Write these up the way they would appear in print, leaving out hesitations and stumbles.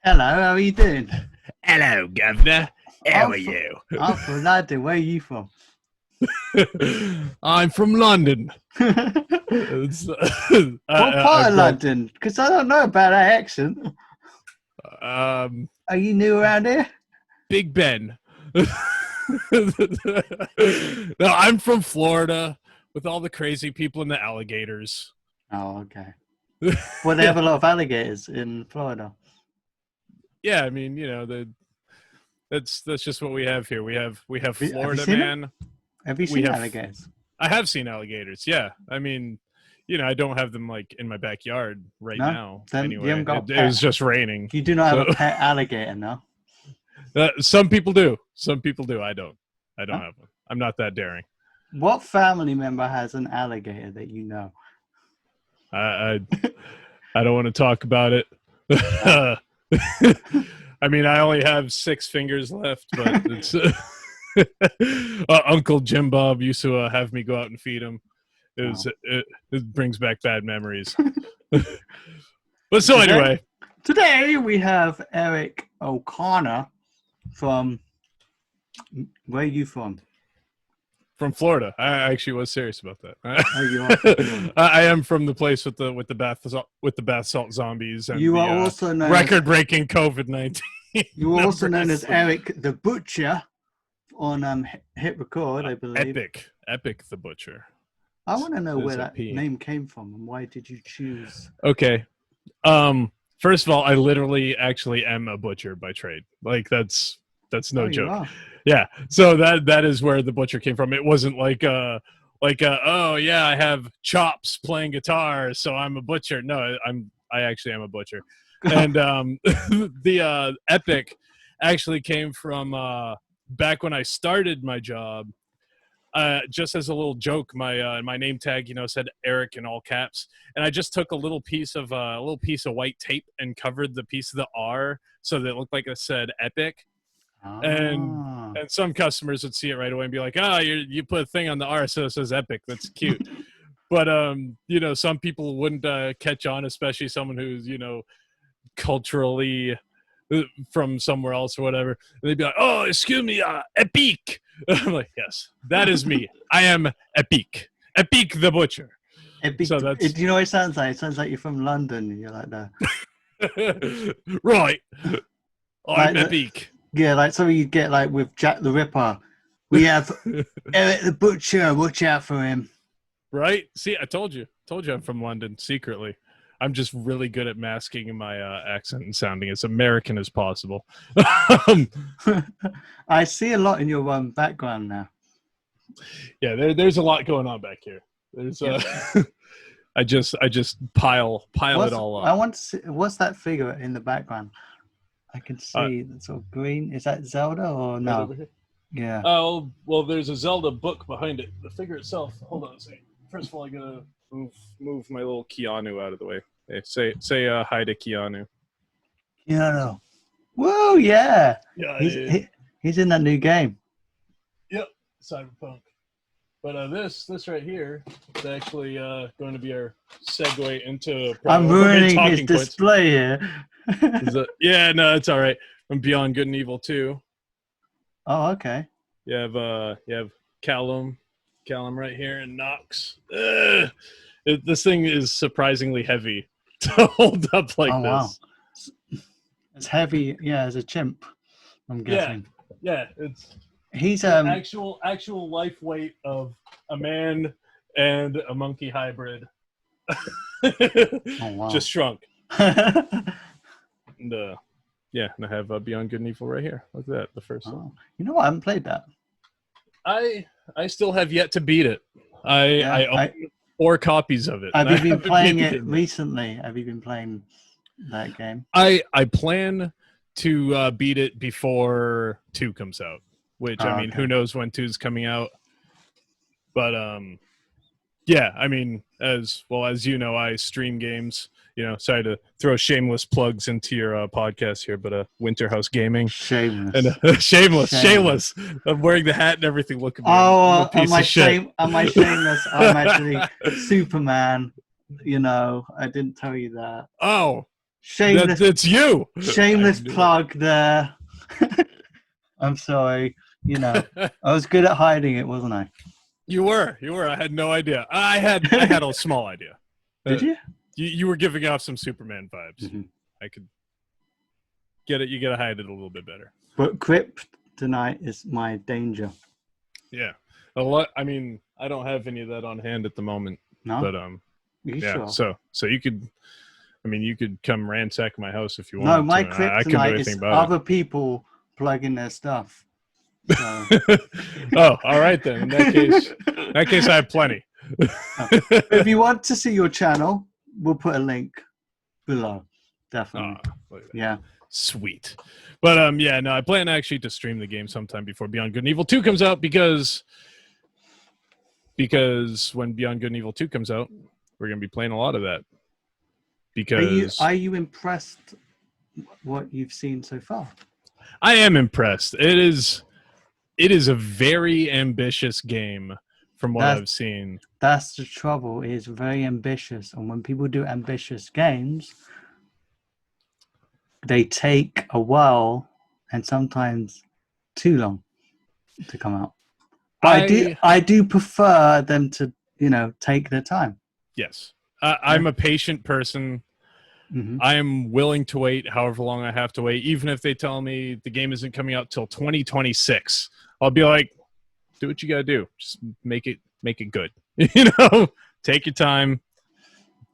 Hello, how are you doing? Hello, Governor. How I'm are fr- you? I'm from London. Where are you from? I'm from London. What It's, part I of broke. London? Because I don't know about that accent. Um, Are you new around here? Big Ben. No, I'm from Florida with all the crazy people and the alligators. Oh, okay. Well, they have a lot of alligators in Florida. Yeah, I mean, that's just what we have here. We have Have you Florida seen them? man. Have you We seen have alligators? I have seen alligators. Yeah, I mean, I don't have them like in my backyard right No? now. Then you Anyway, haven't got a it was pet. just raining. You do not have So a pet alligator, no? some people do. Some people do. I don't. I don't Huh? have one. I'm not that daring. What family member has an alligator that you know? I I, I don't want to talk about it. Oh. I mean, I only have 6 fingers left, but it's Uncle Jim Bob used to have me go out and feed him. It brings back bad memories. But so anyway, Today we have Eric O'Connor from. Where are you from? from Florida. I actually was serious about that. Oh, you are from Florida. I am from the place with the bath salt zombies and You are the also known record-breaking COVID-19. You are also known as Eric the Butcher on HitRecord, I believe. Epic the Butcher. I want to know where that P. name came from and why did you choose? Okay. First of all, I literally actually am a butcher by trade. Like that's no joke. Yeah. So that is where the butcher came from. It wasn't like oh yeah, I have chops playing guitar, so I'm a butcher. No, I actually am a butcher. And the epic actually came from back when I started my job. Just as a little joke, my name tag, said Eric in all caps, and I just took a little piece of white tape and covered the piece of the R so that it looked like it said Epic. And some customers would see it right away and be like, you put a thing on the R so it says Epic. That's cute. But some people wouldn't catch on, especially someone who's culturally from somewhere else or whatever. And they'd be like, oh, excuse me, Epic. I'm like, yes, that is me. I am Epic the Butcher. Epic, So that's do you know what it sounds like? It sounds like you're from London and you're like that. Right. I'm Like Epic. Yeah, like something you'd get like with Jack the Ripper. We have Eric the Butcher. Watch out for him. Right? See, I told you I'm from London secretly. I'm just really good at masking my accent and sounding as American as possible. I see a lot in your background now. Yeah, there's a lot going on back here. There's I just pile it all up. I want to see, what's that figure in the background? I can see the sort of green. Is that Zelda or no? Right over here? Yeah. Oh, well, there's a Zelda book behind it. The figure itself. Hold on a second. First of all, I gotta move my little Keanu out of the way. Hey, say hi to Keanu. Keanu. Whoa, yeah. Yeah, He's in that new game. Yep, Cyberpunk. But this right here is actually going to be our segue into. I'm ruining his display here. Yeah, no, it's all right. I'm Beyond Good and Evil 2. Oh, okay. You have Callum right here, and Nox. This thing is surprisingly heavy to hold up like this. Wow. It's heavy, yeah, as a chimp, I'm guessing. Yeah, he's actual life weight of a man and a monkey hybrid. Oh, wow. Just shrunk. And I have Beyond Good and Evil right here. Look at that, the first one. You know what? I haven't played that. I still have yet to beat it. I own 4 copies of it. Have you been playing it recently? Have you been playing that game? I plan to beat it before 2 comes out, which I mean, who knows when 2's coming out. But yeah, I mean, as you know, I stream games. Sorry to throw shameless plugs into your podcast here, but Winterhouse Gaming. Shameless. And shameless. I'm wearing the hat and everything. Look at me. Oh, am I shameless? I'm actually Superman. I didn't tell you that. Oh, shameless. It's you. Shameless plug there. I'm sorry. You know, I was good at hiding it, wasn't I? You were. I had no idea. I had a small idea. Did you? You were giving off some Superman vibes. Mm-hmm. I could get it. You got to hide it a little bit better. But kryptonite is my danger. Yeah. A lot. I mean, I don't have any of that on hand at the moment. No. But Sure? So you could. I mean, you could come ransack my house if you want. No, my to. I can do kryptonite anything is about other people plugging their stuff. So. Oh, all right then. In that case, I have plenty. If you want to see your channel, we'll put a link below. Definitely. Yeah. Sweet. But yeah, no, I plan actually to stream the game sometime before Beyond Good and Evil 2 comes out because when Beyond Good and Evil 2 comes out, we're gonna be playing a lot of that. Because are you impressed what you've seen so far? I am impressed. It is a very ambitious game from what I've seen. That's the trouble. It's very ambitious. And when people do ambitious games, they take a while and sometimes too long to come out. But I do prefer them to, take their time. Yes. I'm a patient person. Mm-hmm. I am willing to wait however long I have to wait, even if they tell me the game isn't coming out till 2026. I'll be like, do what you gotta do. Just make it good. Take your time.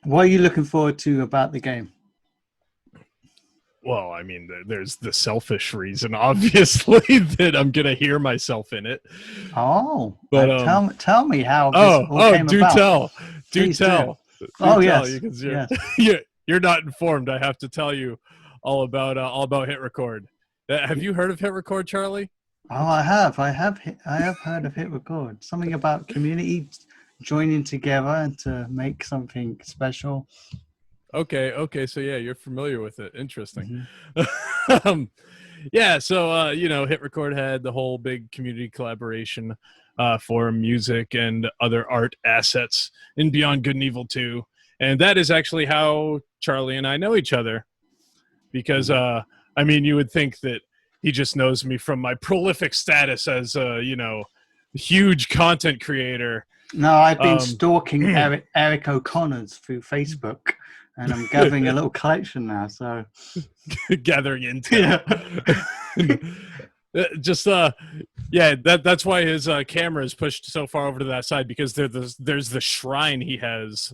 What are you looking forward to about the game? Well, I mean, there's the selfish reason, obviously, that I'm gonna hear myself in it. Oh, but tell me how this all came do about. tell. Do Please tell. Do. Do tell. Yes. You're not informed. I have to tell you all about HitRecord. Have you heard of HitRecord, Charlie? Oh, I have heard of HitRecord. Something about community joining together to make something special. Okay. So yeah, you're familiar with it. Interesting. Mm-hmm. Yeah. So HitRecord had the whole big community collaboration for music and other art assets in Beyond Good and Evil 2, and that is actually how Charlie and I know each other. Because I mean, you would think that he just knows me from my prolific status as a huge content creator. No, I've been stalking Eric O'Connor's through Facebook. And I'm gathering a little collection now, so gathering intel. Yeah. That's why his camera is pushed so far over to that side, because there's the shrine he has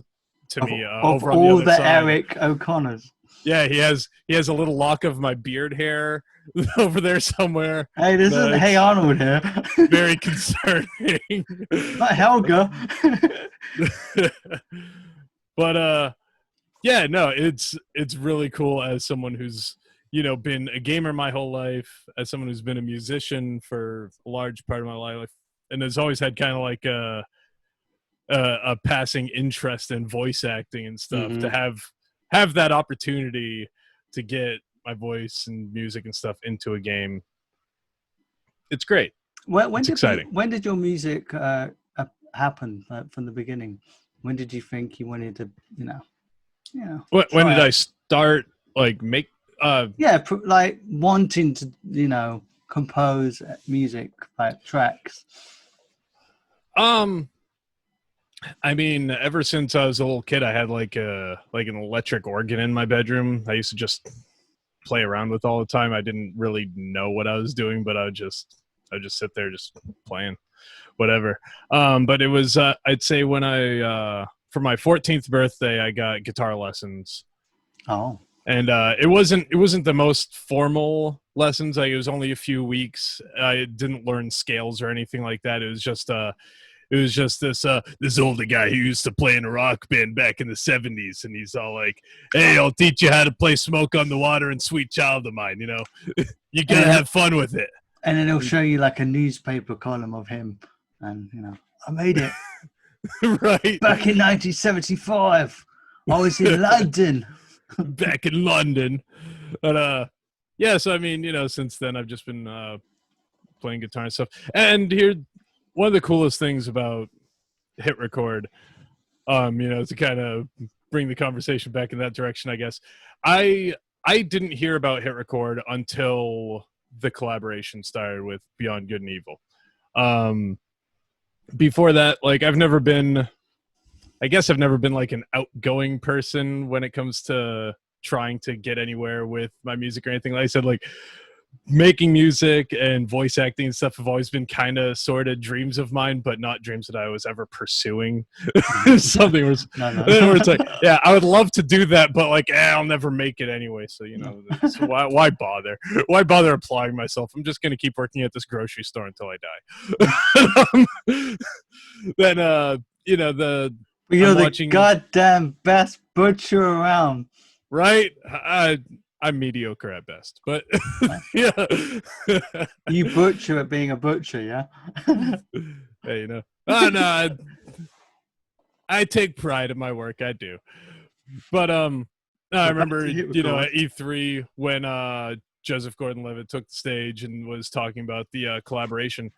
to me over on all the other side. Eric O'Connors. Yeah, he has a little lock of my beard hair over there somewhere. Hey, this isn't Hey Arnold here. Very concerning. Not Helga. But yeah, no, it's really cool as someone who's been a gamer my whole life, as someone who's been a musician for a large part of my life, and has always had kind of like a passing interest in voice acting and stuff. Mm-hmm. To have that opportunity to get my voice and music and stuff into a game, it's great. It's exciting. When did your music happen from the beginning? When did you think you wanted to, when did I start make? Like wanting to, compose music, like tracks. I mean, ever since I was a little kid, I had like an electric organ in my bedroom. I used to just play around with all the time. I didn't really know what I was doing, but I would just sit there just playing whatever. But it was I'd say when I for my 14th birthday, I got guitar lessons. Oh. And it wasn't the most formal lessons. Like, it was only a few weeks. I didn't learn scales or anything like that. It was just this older guy who used to play in a rock band back in the 70s, and he's all like, "Hey, I'll teach you how to play Smoke on the Water and Sweet Child of Mine. You gotta have fun with it." And then he'll show you like a newspaper column of him, and I made it. Right. Back in 1975, I was in London. Back in London. But yeah, so I mean, since then I've just been playing guitar and stuff. And here, one of the coolest things about HitRecord, to kind of bring the conversation back in that direction, I guess. I didn't hear about HitRecord until the collaboration started with Beyond Good and Evil. Before that, like I've never been like an outgoing person when it comes to trying to get anywhere with my music or anything. Like I said, like making music and voice acting and stuff have always been kind of sort of dreams of mine, but not dreams that I was ever pursuing. Something was where it's like, yeah, I would love to do that, but like, I'll never make it anyway. So, you know, why bother? Why bother applying myself? I'm just going to keep working at this grocery store until I die. Then, you know, you're the goddamn best butcher around. Right? I'm mediocre at best, but yeah. You butcher at being a butcher, yeah? Hey, you know. Oh, no, I take pride in my work. I do. But I remember, you know, at E3 when Joseph Gordon-Levitt took the stage and was talking about the collaboration.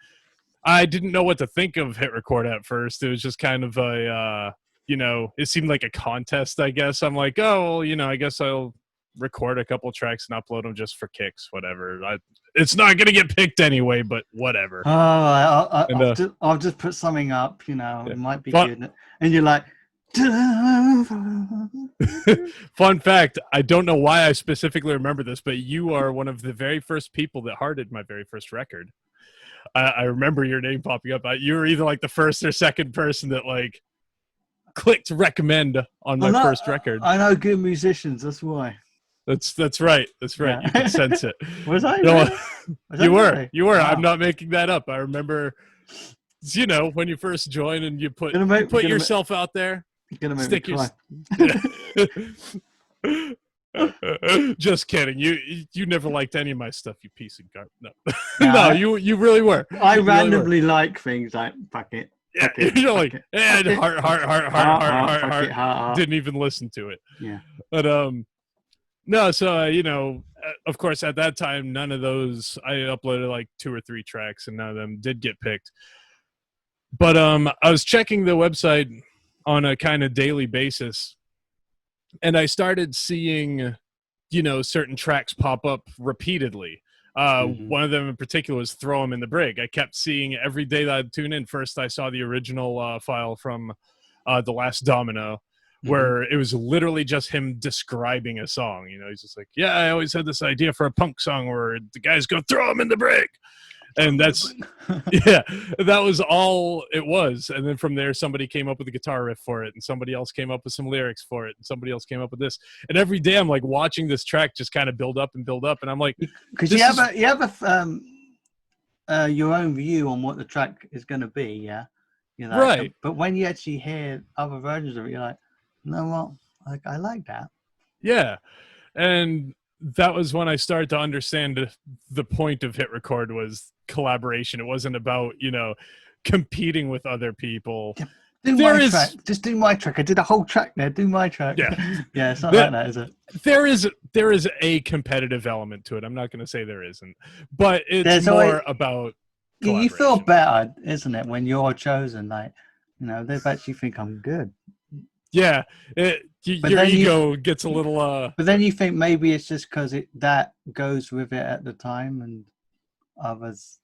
I didn't know what to think of HitRecord at first. It was just kind of a, you know, it seemed like a contest, I guess. I'm like, oh, well, you know, I guess I'll record a couple tracks and upload them just for kicks, whatever. It's not going to get picked anyway, but whatever. Oh, I'll just put something up, you know, it might be good. And you're like, fun fact, I don't know why I specifically remember this, but you are one of the very first people that hearted my very first record. I remember your name popping up. You were either like the first or second person that like clicked recommend on my first record. I know good musicians, that's why. That's right. That's right. Yeah. You can sense it. Was I? You were. Wow. I'm not making that up. I remember, you know, when you first join and you put yourself out there. Stick your. Just kidding. You never liked any of my stuff, you piece of garbage. No, no, you really were. I randomly like things like fuck it. Yeah, you're like heart. Didn't even listen to it. Yeah, but no. So you know, of course, at that time, none of those. I uploaded like 2 or 3 tracks, and none of them did get picked. But I was checking the website on a kind of daily basis. And I started seeing, you know, certain tracks pop up repeatedly. One of them in particular was Throw 'Em in the Brig. I kept seeing every day that I'd tune in. First, I saw the original file from The Last Domino, where it was literally just him describing a song. You know, he's just like, yeah, I always had this idea for a punk song where the guys go, throw 'em in the brig. And that's, yeah, that was all it was. And then from there, somebody came up with a guitar riff for it, and somebody else came up with some lyrics for it, and somebody else came up with this. And every day I'm like watching this track just kind of build up. And I'm like, because you have your own view on what the track is going to be, yeah, you know, right. But when you actually hear other versions of it, you're like, no, well, like I like that. Yeah, and that was when I started to understand the point of HitRecord was collaboration. It wasn't about, you know, competing with other people. Yeah, track. Just do my track. I did a whole track there. Do my track. Yeah, yeah. It's not like that, is it? There is a competitive element to it. I'm not going to say there isn't, but it's more about. You feel better, isn't it, when you're chosen? Like, you know, they actually think I'm good. Yeah, your ego gets a little. But then you think maybe it's just because that goes with it at the time, and others.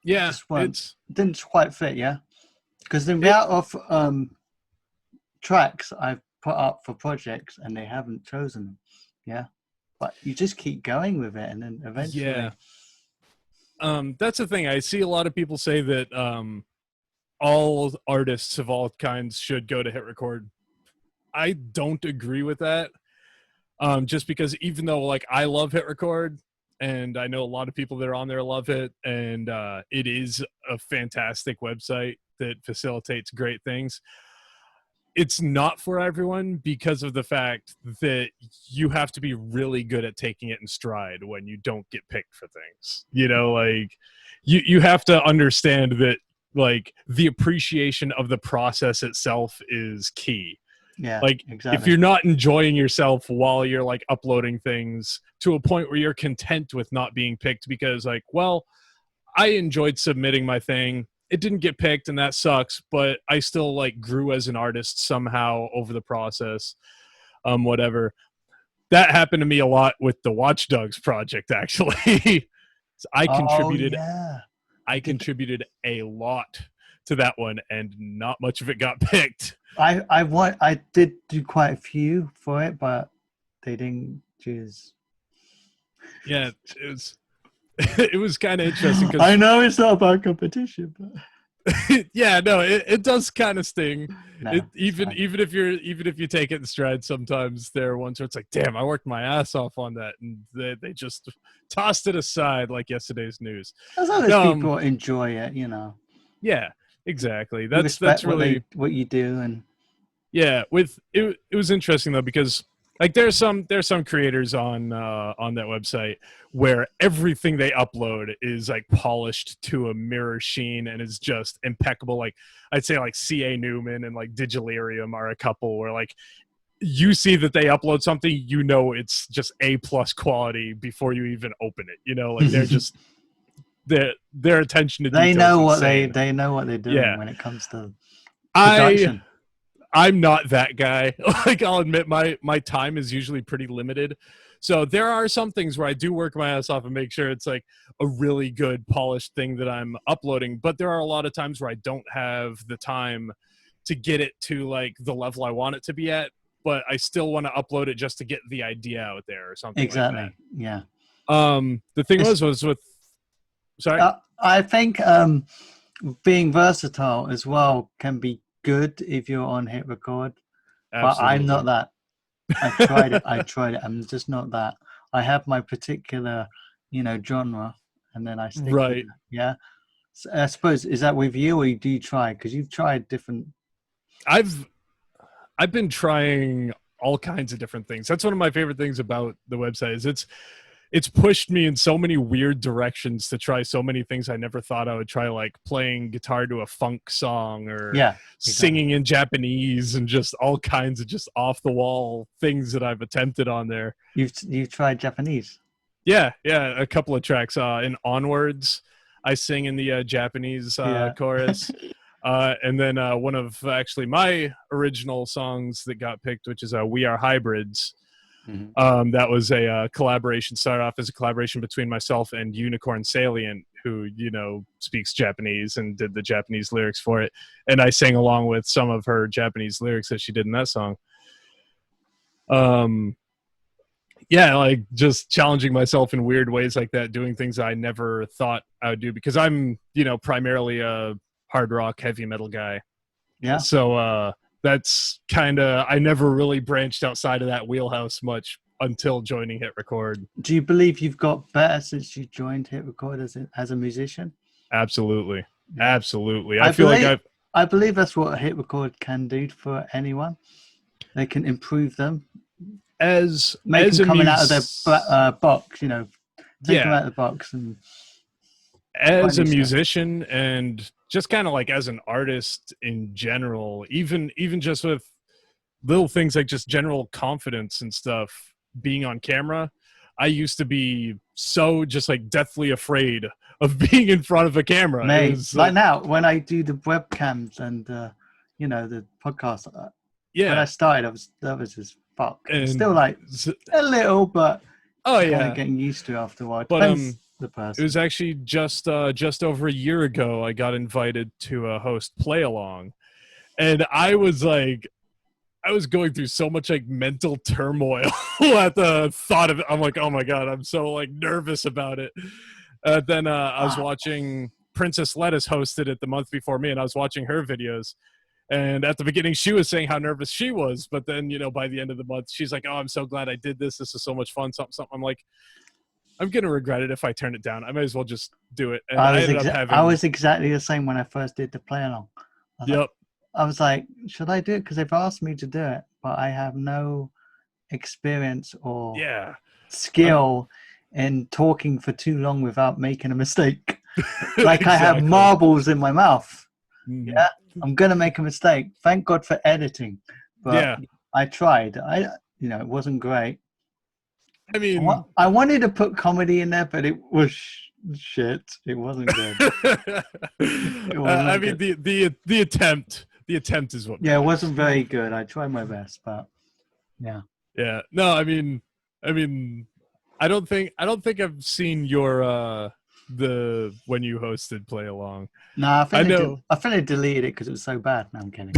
Yeah, didn't quite fit. Yeah, because the amount of tracks I've put up for projects and they haven't chosen them. Yeah, but you just keep going with it, and then eventually. Yeah. That's the thing. I see a lot of people say that all artists of all kinds should go to HitRecord. I don't agree with that. Just because even though like I love HitRecord and I know a lot of people that are on there love it, and it is a fantastic website that facilitates great things, it's not for everyone because of the fact that you have to be really good at taking it in stride when you don't get picked for things. You know, like you have to understand that like the appreciation of the process itself is key. Yeah, like exactly. If you're not enjoying yourself while you're like uploading things to a point where you're content with not being picked because like, well, I enjoyed submitting my thing, it didn't get picked, and that sucks, but I still like grew as an artist somehow over the process. Whatever. That happened to me a lot with the WatchDogs project, actually. So I contributed a lot to that one, and not much of it got picked. I did do quite a few for it, but they didn't choose. Yeah, it was kind of interesting. I know it's not about competition, but yeah, no, it does kind of sting. No, even if you take it in stride, sometimes there are ones where it's like, damn, I worked my ass off on that, and they just tossed it aside like yesterday's news. as long as people enjoy it, you know. Yeah, exactly. You That's respect really what you do, and yeah. With it was interesting though, because like there's some creators on that website where everything they upload is like polished to a mirror sheen and is just impeccable. Like I'd say like CA Newman and like Digilarium are a couple where like you see that they upload something, you know it's just A+ quality before you even open it. You know, like they're just their attention to detail. they know what insane. they know what they're doing Yeah. when it comes to production. I'm not that guy. Like I'll admit my time is usually pretty limited. So there are some things where I do work my ass off and make sure it's like a really good polished thing that I'm uploading. But there are a lot of times where I don't have the time to get it to like the level I want it to be at, but I still want to upload it just to get the idea out there or something. Exactly. Like that. Yeah. The thing was with sorry. I think being versatile as well can be good if you're on HitRecord. But I'm not that. I tried it. I'm just not that. I have my particular, genre, and then I stick Right. with it. Yeah. So I suppose, is that with you, or do you try? Because you've tried different. I've been trying all kinds of different things. That's one of my favorite things about the website is it's pushed me in so many weird directions to try so many things I never thought I would try, like playing guitar to a funk song or singing in Japanese and just all kinds of just off the wall things that I've attempted on there. You've tried Japanese? Yeah, a couple of tracks. In Onwards, I sing in the Japanese chorus. And then one of actually my original songs that got picked, which is We Are Hybrids. Mm-hmm. That was a collaboration, started off as a collaboration between myself and Unicorn Salient, who, speaks Japanese and did the Japanese lyrics for it. And I sang along with some of her Japanese lyrics that she did in that song. Yeah, like just challenging myself in weird ways like that, doing things I never thought I would do because I'm, primarily a hard rock, heavy metal guy. Yeah. So, that's I never really branched outside of that wheelhouse much until joining HitRecord. Do you believe you've got better since you joined HitRecord as a musician? Absolutely. Yeah. Absolutely. I believe that's what HitRecord can do for anyone. They can improve them. Make them coming out of their box, take them out of the box. And as a musician and just kind of like as an artist in general, even just with little things like just general confidence and stuff, being on camera, I used to be so just like deathly afraid of being in front of a camera. Mate, like now when I do the webcams and the podcast, when I started, I was nervous as fuck. Still like a little, but getting used to after a while. But the person. It was actually just over a year ago I got invited to host Play Along, and I was going through so much like mental turmoil at the thought of it. I'm like, oh my god, I'm so like nervous about it. Then I was watching Princess Lettuce hosted it the month before me, and I was watching her videos. And at the beginning, she was saying how nervous she was, but then by the end of the month, she's like, "Oh, I'm so glad I did this. This is so much fun." Something. I'm like, I'm gonna regret it if I turn it down. I might as well just do it. And I was exactly the same when I first did the Play Along. I was like, should I do it? Because they've asked me to do it, but I have no experience or skill in talking for too long without making a mistake. Like exactly. I have marbles in my mouth. Mm-hmm. Yeah, I'm gonna make a mistake. Thank God for editing. But I tried. It wasn't great. I mean, I wanted to put comedy in there, but it was shit. It wasn't good. I mean, the attempt is what. Yeah, it wasn't very good. I tried my best, but yeah. Yeah. No, I mean, I don't think I've seen your the when you hosted play along. No, I know. I think they deleted it because it was so bad. No, I'm kidding.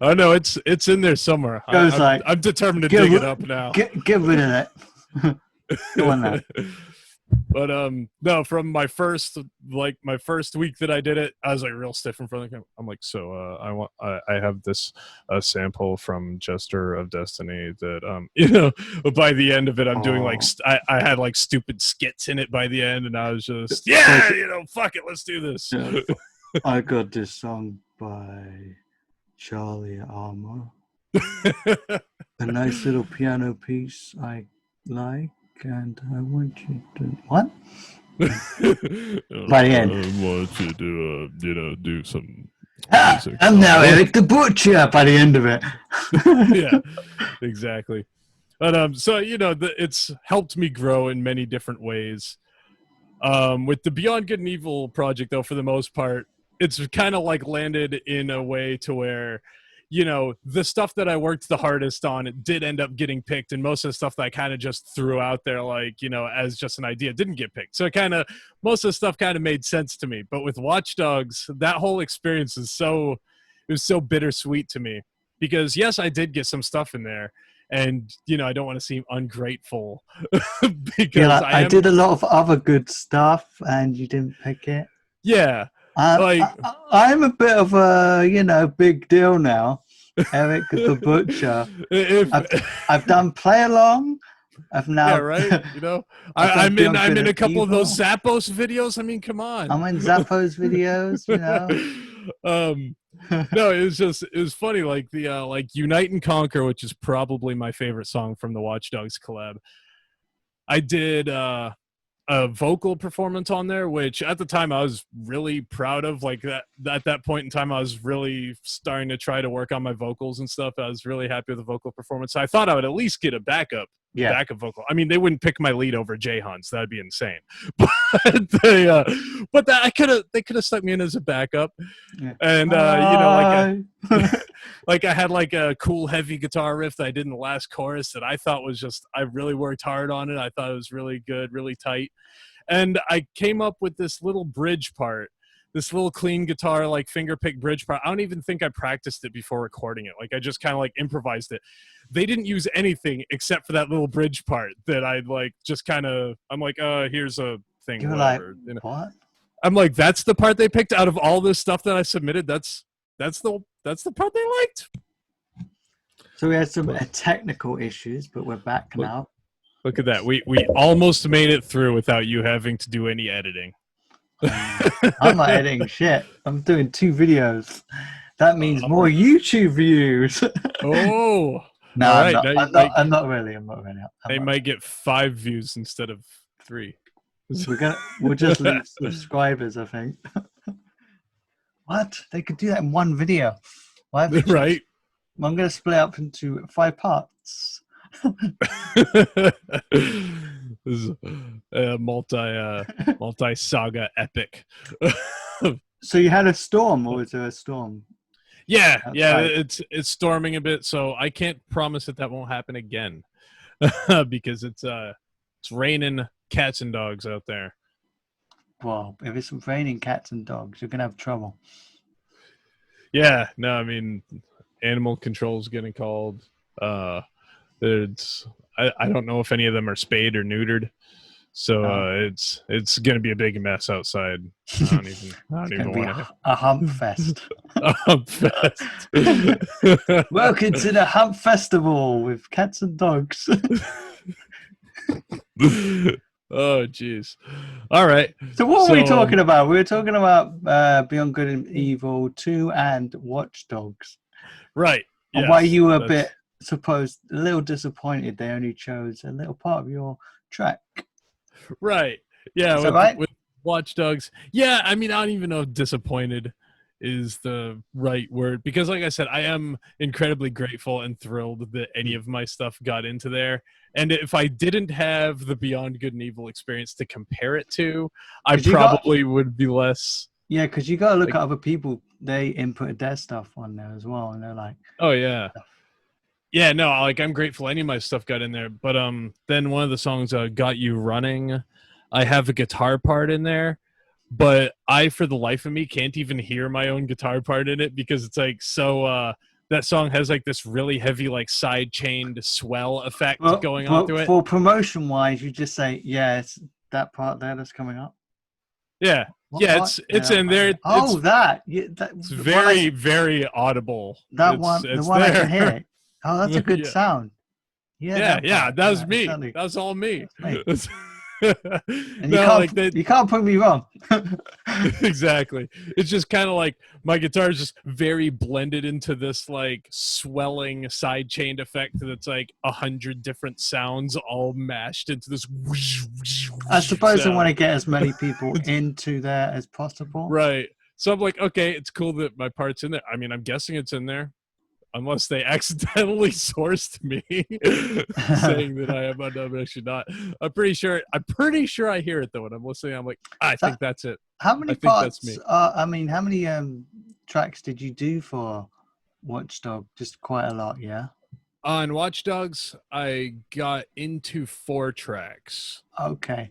Oh no, it's in there somewhere. I'm determined to dig it up now. Get rid of it. Go on now. But no, from my first week that I did it, I was like real stiff in front of the camera. I'm like, so I have this sample from Jester of Destiny that you know, by the end of it I'm doing like I had like stupid skits in it by the end, and I was just you know, fuck it, let's do this. Yeah. I got this song by Charlie Armour. A nice little piano piece I like. And I want you to what? By the end, I want you to you know, do some. I'm now Eric the Butcher. By the end of it, yeah, exactly. But so you know, it's helped me grow in many different ways. With the Beyond Good and Evil project, though, for the most part, it's kind of like landed in a way to where, you know, the stuff that I worked the hardest on, it did end up getting picked, and most of the stuff that I kind of just threw out there, like, you know, as just an idea, didn't get picked. So most of the stuff kind of made sense to me. But with WatchDogs, that whole experience is it was so bittersweet to me, because yes, I did get some stuff in there, and you know, I don't want to seem ungrateful because I did a lot of other good stuff, and you didn't pick it. Yeah. I'm a bit of a, you know, big deal now. Eric the Butcher. I've done play along. I've now. Yeah, right. You know, I'm in a couple of those Zappos videos. I mean, come on. I'm in Zappos videos. You know. No, it was funny. Like the like Unite and Conquer, which is probably my favorite song from the WatchDogs collab. I did a vocal performance on there, which at the time I was really proud of. Like that at that point in time, I was really starting to try to work on my vocals and stuff. I was really happy with the vocal performance. So I thought I would at least get a backup vocal. I mean, they wouldn't pick my lead over Jay Hunt's. That'd be insane. But they could have stuck me in as a backup. Yeah. And you know, like I had like a cool heavy guitar riff that I did in the last chorus that I thought was just, I really worked hard on it. I thought it was really good, really tight. And I came up with this little bridge part, this little clean guitar, like finger pick bridge part. I don't even think I practiced it before recording it. Like I just kind of like improvised it. They didn't use anything except for that little bridge part that I like just kind of, I'm like, here's a thing. You're whatever. like, you know? what? I'm like, that's the part they picked out of all this stuff that I submitted. That's the part they liked. So we had some technical issues, but we're back now. Look at that. We almost made it through without you having to do any editing. I'm not editing shit. I'm doing 2 videos. That means more YouTube views. Oh. No, right. I'm not really. They might get 5 views instead of 3. We'll just lose subscribers, I think. What? They could do that in one video. Right. I'm going to split up into 5 parts. This is a multi saga epic. So you had a storm, or was there a storm? Yeah, it's storming a bit, so I can't promise that won't happen again, because it's raining cats and dogs out there. Well, if it's raining cats and dogs, you're gonna have trouble. Yeah, no, I mean, animal control's getting called. I don't know if any of them are spayed or neutered, so it's gonna be a big mess outside. I don't even want to. A hump fest. A hump fest. Welcome to the Hump Festival with cats and dogs. Oh, jeez. All right. So what were we talking about? We were talking about Beyond Good and Evil 2 and WatchDogs. Right. Yes, and why you were a little disappointed they only chose a little part of your track. Right. Yeah. With WatchDogs. Yeah. I mean, I don't even know if disappointed is the right word, because like I said, I am incredibly grateful and thrilled that any of my stuff got into there. And if I didn't have the Beyond Good and Evil experience to compare it to, I probably would be less. Yeah, because you got to look at other people. They inputted their stuff on there as well, and they're like, oh yeah. Yeah, no, like I'm grateful any of my stuff got in there. But then one of the songs, Got You Running, I have a guitar part in there, but I, for the life of me, can't even hear my own guitar part in it because it's like so. That song has like this really heavy, like side chained swell effect going on to it. For promotion wise, you just say, yeah, it's that part there that's coming up. Yeah. It's in there. Oh, it's very, very audible. That one, the one I can hear. Oh, that's a good sound. Yeah, that was me. That was all me. And you can't put me wrong. Exactly. It's just kind of like my guitar is just very blended into this like swelling side chained effect that's like 100 different sounds all mashed into this. I suppose I want to get as many people into there as possible. Right. So I'm like, okay, it's cool that my part's in there. I mean, I'm guessing it's in there. Unless they accidentally sourced me saying that I am actually not. I'm pretty sure I hear it though when I'm listening. I'm like, I think that's it. How many parts? How many tracks did you do for WatchDog? Just quite a lot, yeah. On WatchDogs, I got into 4 tracks. Okay.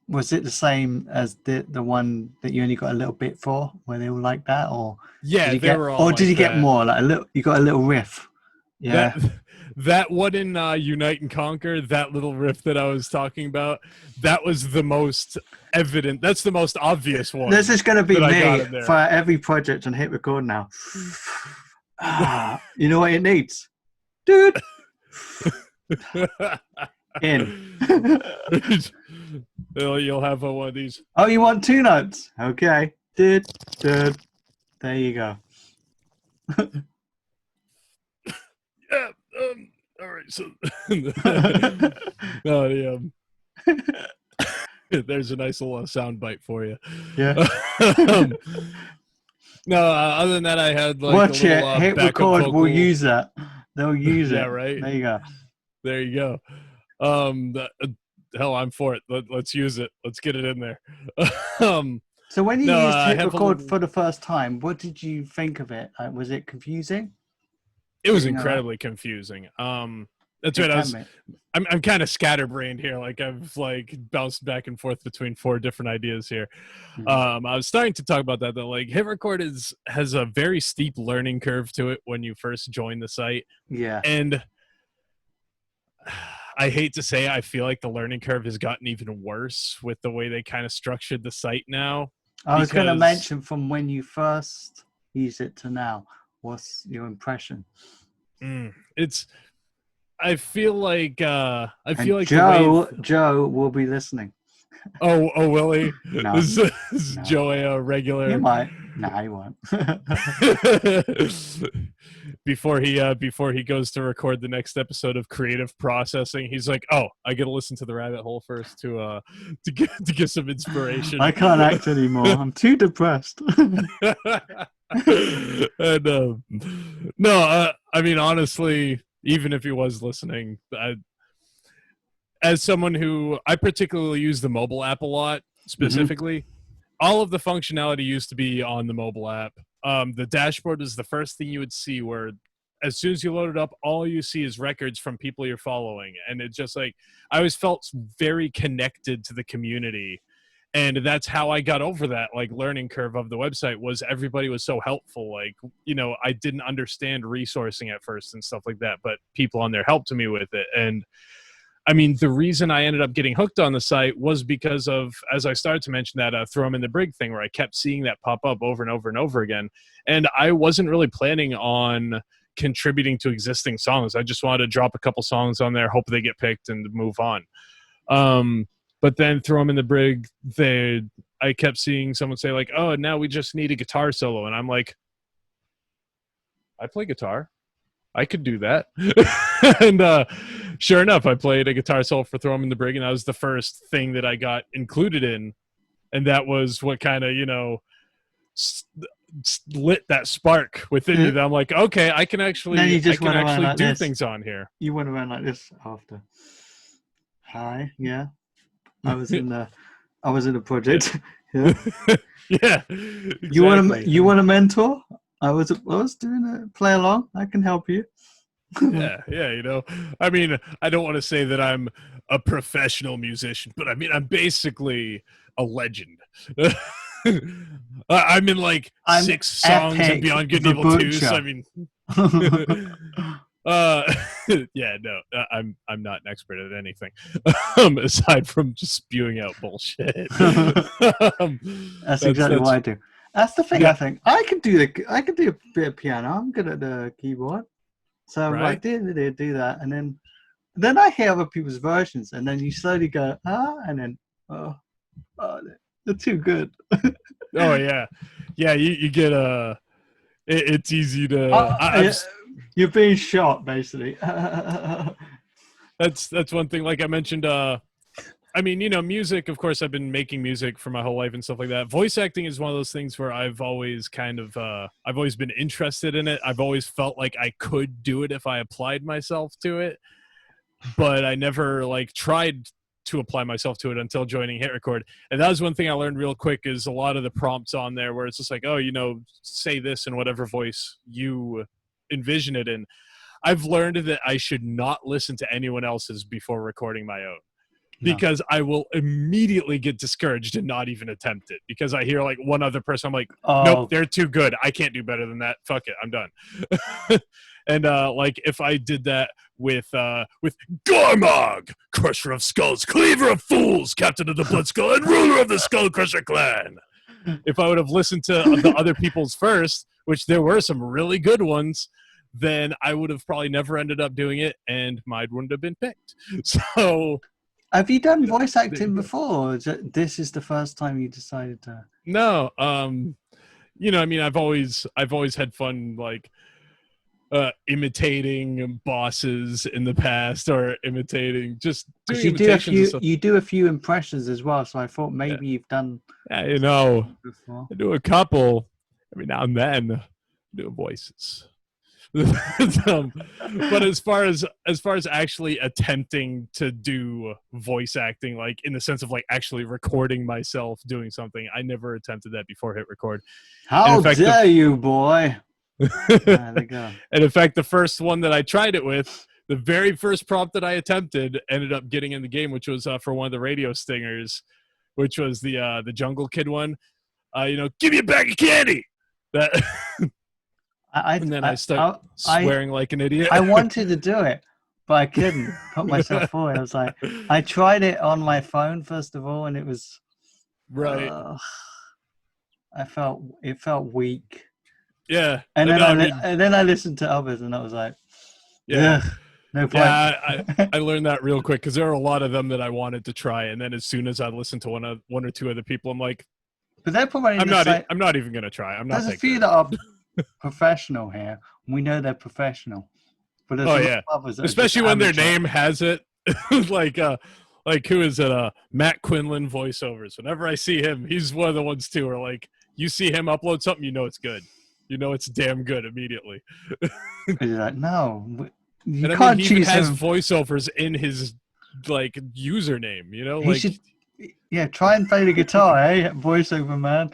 Was it the same as the one that you only got a little bit for? Were they all like that, or they were all? Or did you get more? Like a little? You got a little riff. Yeah. That one in Unite and Conquer, that little riff that I was talking about, that was the most evident. That's the most obvious one. This is going to be me for every project on HitRecord now. You know what it needs, dude? In. You'll have one of these. Oh, you want 2 notes? Okay. Dude. There you go. Yeah. All right. So, there's a nice little sound bite for you. Yeah. No. Other than that, I had like watch a little, it. HitRecord will use that. They'll use it. Yeah. Right. There you go. There you go. Hell, I'm for it. Let's use it. Let's get it in there. So when you used HitRecord for the first time, what did you think of it? Was it confusing? It was incredibly confusing. That's right. I'm kind of scatterbrained here. Like I've like bounced back and forth between 4 different ideas here. Mm-hmm. I was starting to talk about that though. Like HitRecord has a very steep learning curve to it when you first join the site. Yeah. And I hate to say, I feel like the learning curve has gotten even worse with the way they kind of structured the site now. I was going to mention from when you first used it to now. What's your impression? I feel like Joe will be listening. Oh, will he? No, is Joe a regular? He might. Nah, he won't. Before he goes to record the next episode of Creative Processing, he's like, "Oh, I got to listen to the rabbit hole first to get some inspiration." I can't act anymore. I'm too depressed. And I mean, honestly, even if he was listening, as someone who I particularly use the mobile app a lot, specifically, all of the functionality used to be on the mobile app. The dashboard is the first thing you would see, where as soon as you load it up, all you see is records from people you're following. And it just like, I always felt very connected to the community. And that's how I got over that like learning curve of the website, was everybody was so helpful. Like, I didn't understand resourcing at first and stuff like that, but people on there helped me with it. And I mean, the reason I ended up getting hooked on the site was because of, as I started to mention, that throw them in the brig thing, where I kept seeing that pop up over and over and over again. And I wasn't really planning on contributing to existing songs. I just wanted to drop a couple songs on there, hope they get picked, and move on. But then throw them in the brig, I kept seeing someone say like, "Oh, now we just need a guitar solo." And I'm like, I play guitar. I could do that. And sure enough, I played a guitar solo for Throw 'em in the Brig, and that was the first thing that I got included in and that was what kind of lit that spark within you. That I'm like, okay, I can actually do things on here. You went around like this after. Hi, yeah. I was in a project. Yeah. Yeah. Exactly. You want a mentor? I was doing a play along. I can help you. Yeah. I mean, I don't want to say that I'm a professional musician, but I mean, I'm basically a legend. I'm in like 6 songs and Beyond Good and Evil 2. So I mean, yeah, no, I'm not an expert at anything aside from just spewing out bullshit. That's exactly what I do. That's the thing. Yeah. I think I can do a bit of piano. I'm good at the keyboard, so I'm like, do that, and then I hear other people's versions, and then you slowly go, and then they're too good. Oh yeah, you get it's easy to. You're being shot, basically. That's one thing. Like I mentioned, I mean, music. Of course, I've been making music for my whole life and stuff like that. Voice acting is one of those things where I've always I've always been interested in it. I've always felt like I could do it if I applied myself to it, but I never tried to apply myself to it until joining HitRecord. And that was one thing I learned real quick is a lot of the prompts on there where it's just like, oh, say this in whatever voice you envision it in. I've learned that I should not listen to anyone else's before recording my own, because I will immediately get discouraged and not even attempt it because I hear one other person. I'm like, nope, they're too good. I can't do better than that. Fuck it, I'm done. And if I did that with Gormog, Crusher of Skulls, Cleaver of Fools, Captain of the Blood Skull, and Ruler of the Skull Crusher Clan, if I would have listened to the other people's first, which there were some really good ones, then I would have probably never ended up doing it, and mine wouldn't have been picked. So, have you done voice acting before? Or this is the first time you decided to? No, I mean, I've always had fun imitating bosses in the past, or imitating just doing imitations. You do a few impressions as well, so I thought maybe you've done. Yeah, before. I do a couple every now and then. Do voices. But as far as actually attempting to do voice acting, in the sense of actually recording myself doing something, I never attempted that before HitRecord. How dare you, boy? There they go. And in fact, the first one that I tried it with, the very first prompt that I attempted, ended up getting in the game, which was for one of the radio stingers, which was the Jungle Kid one. Give me a bag of candy. That. And then I started swearing like an idiot. I wanted to do it, but I couldn't put myself forward. I was like, I tried it on my phone first of all, and it was right. It felt weak. Yeah, and then I listened to others, and I was like, no point. Yeah, I learned that real quick because there are a lot of them that I wanted to try, and then as soon as I listened to one or two other people, I'm like, but they're probably I'm not even gonna try. There's a few that are professional here. We know they're professional, but there's others that especially when their name has it. Like who is it? Matt Quinlan voiceovers. Whenever I see him, he's one of the ones too. Where you see him upload something, it's good. It's damn good immediately. You're like, no, you and can't he choose has him. voiceovers in his username. He should. Yeah, try and play the guitar, eh? Voiceover man.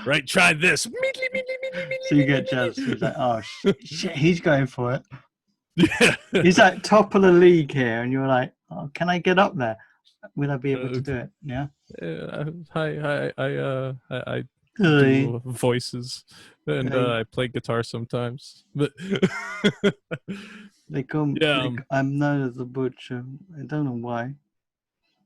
Right, try this. So you get judged. He's like, oh shit, he's going for it. Yeah. He's like top of the league here, and you're like, oh, can I get up there? Will I be able to do it? Yeah. I do voices, and I play guitar sometimes. But they call me. I'm known as the butcher. I don't know why.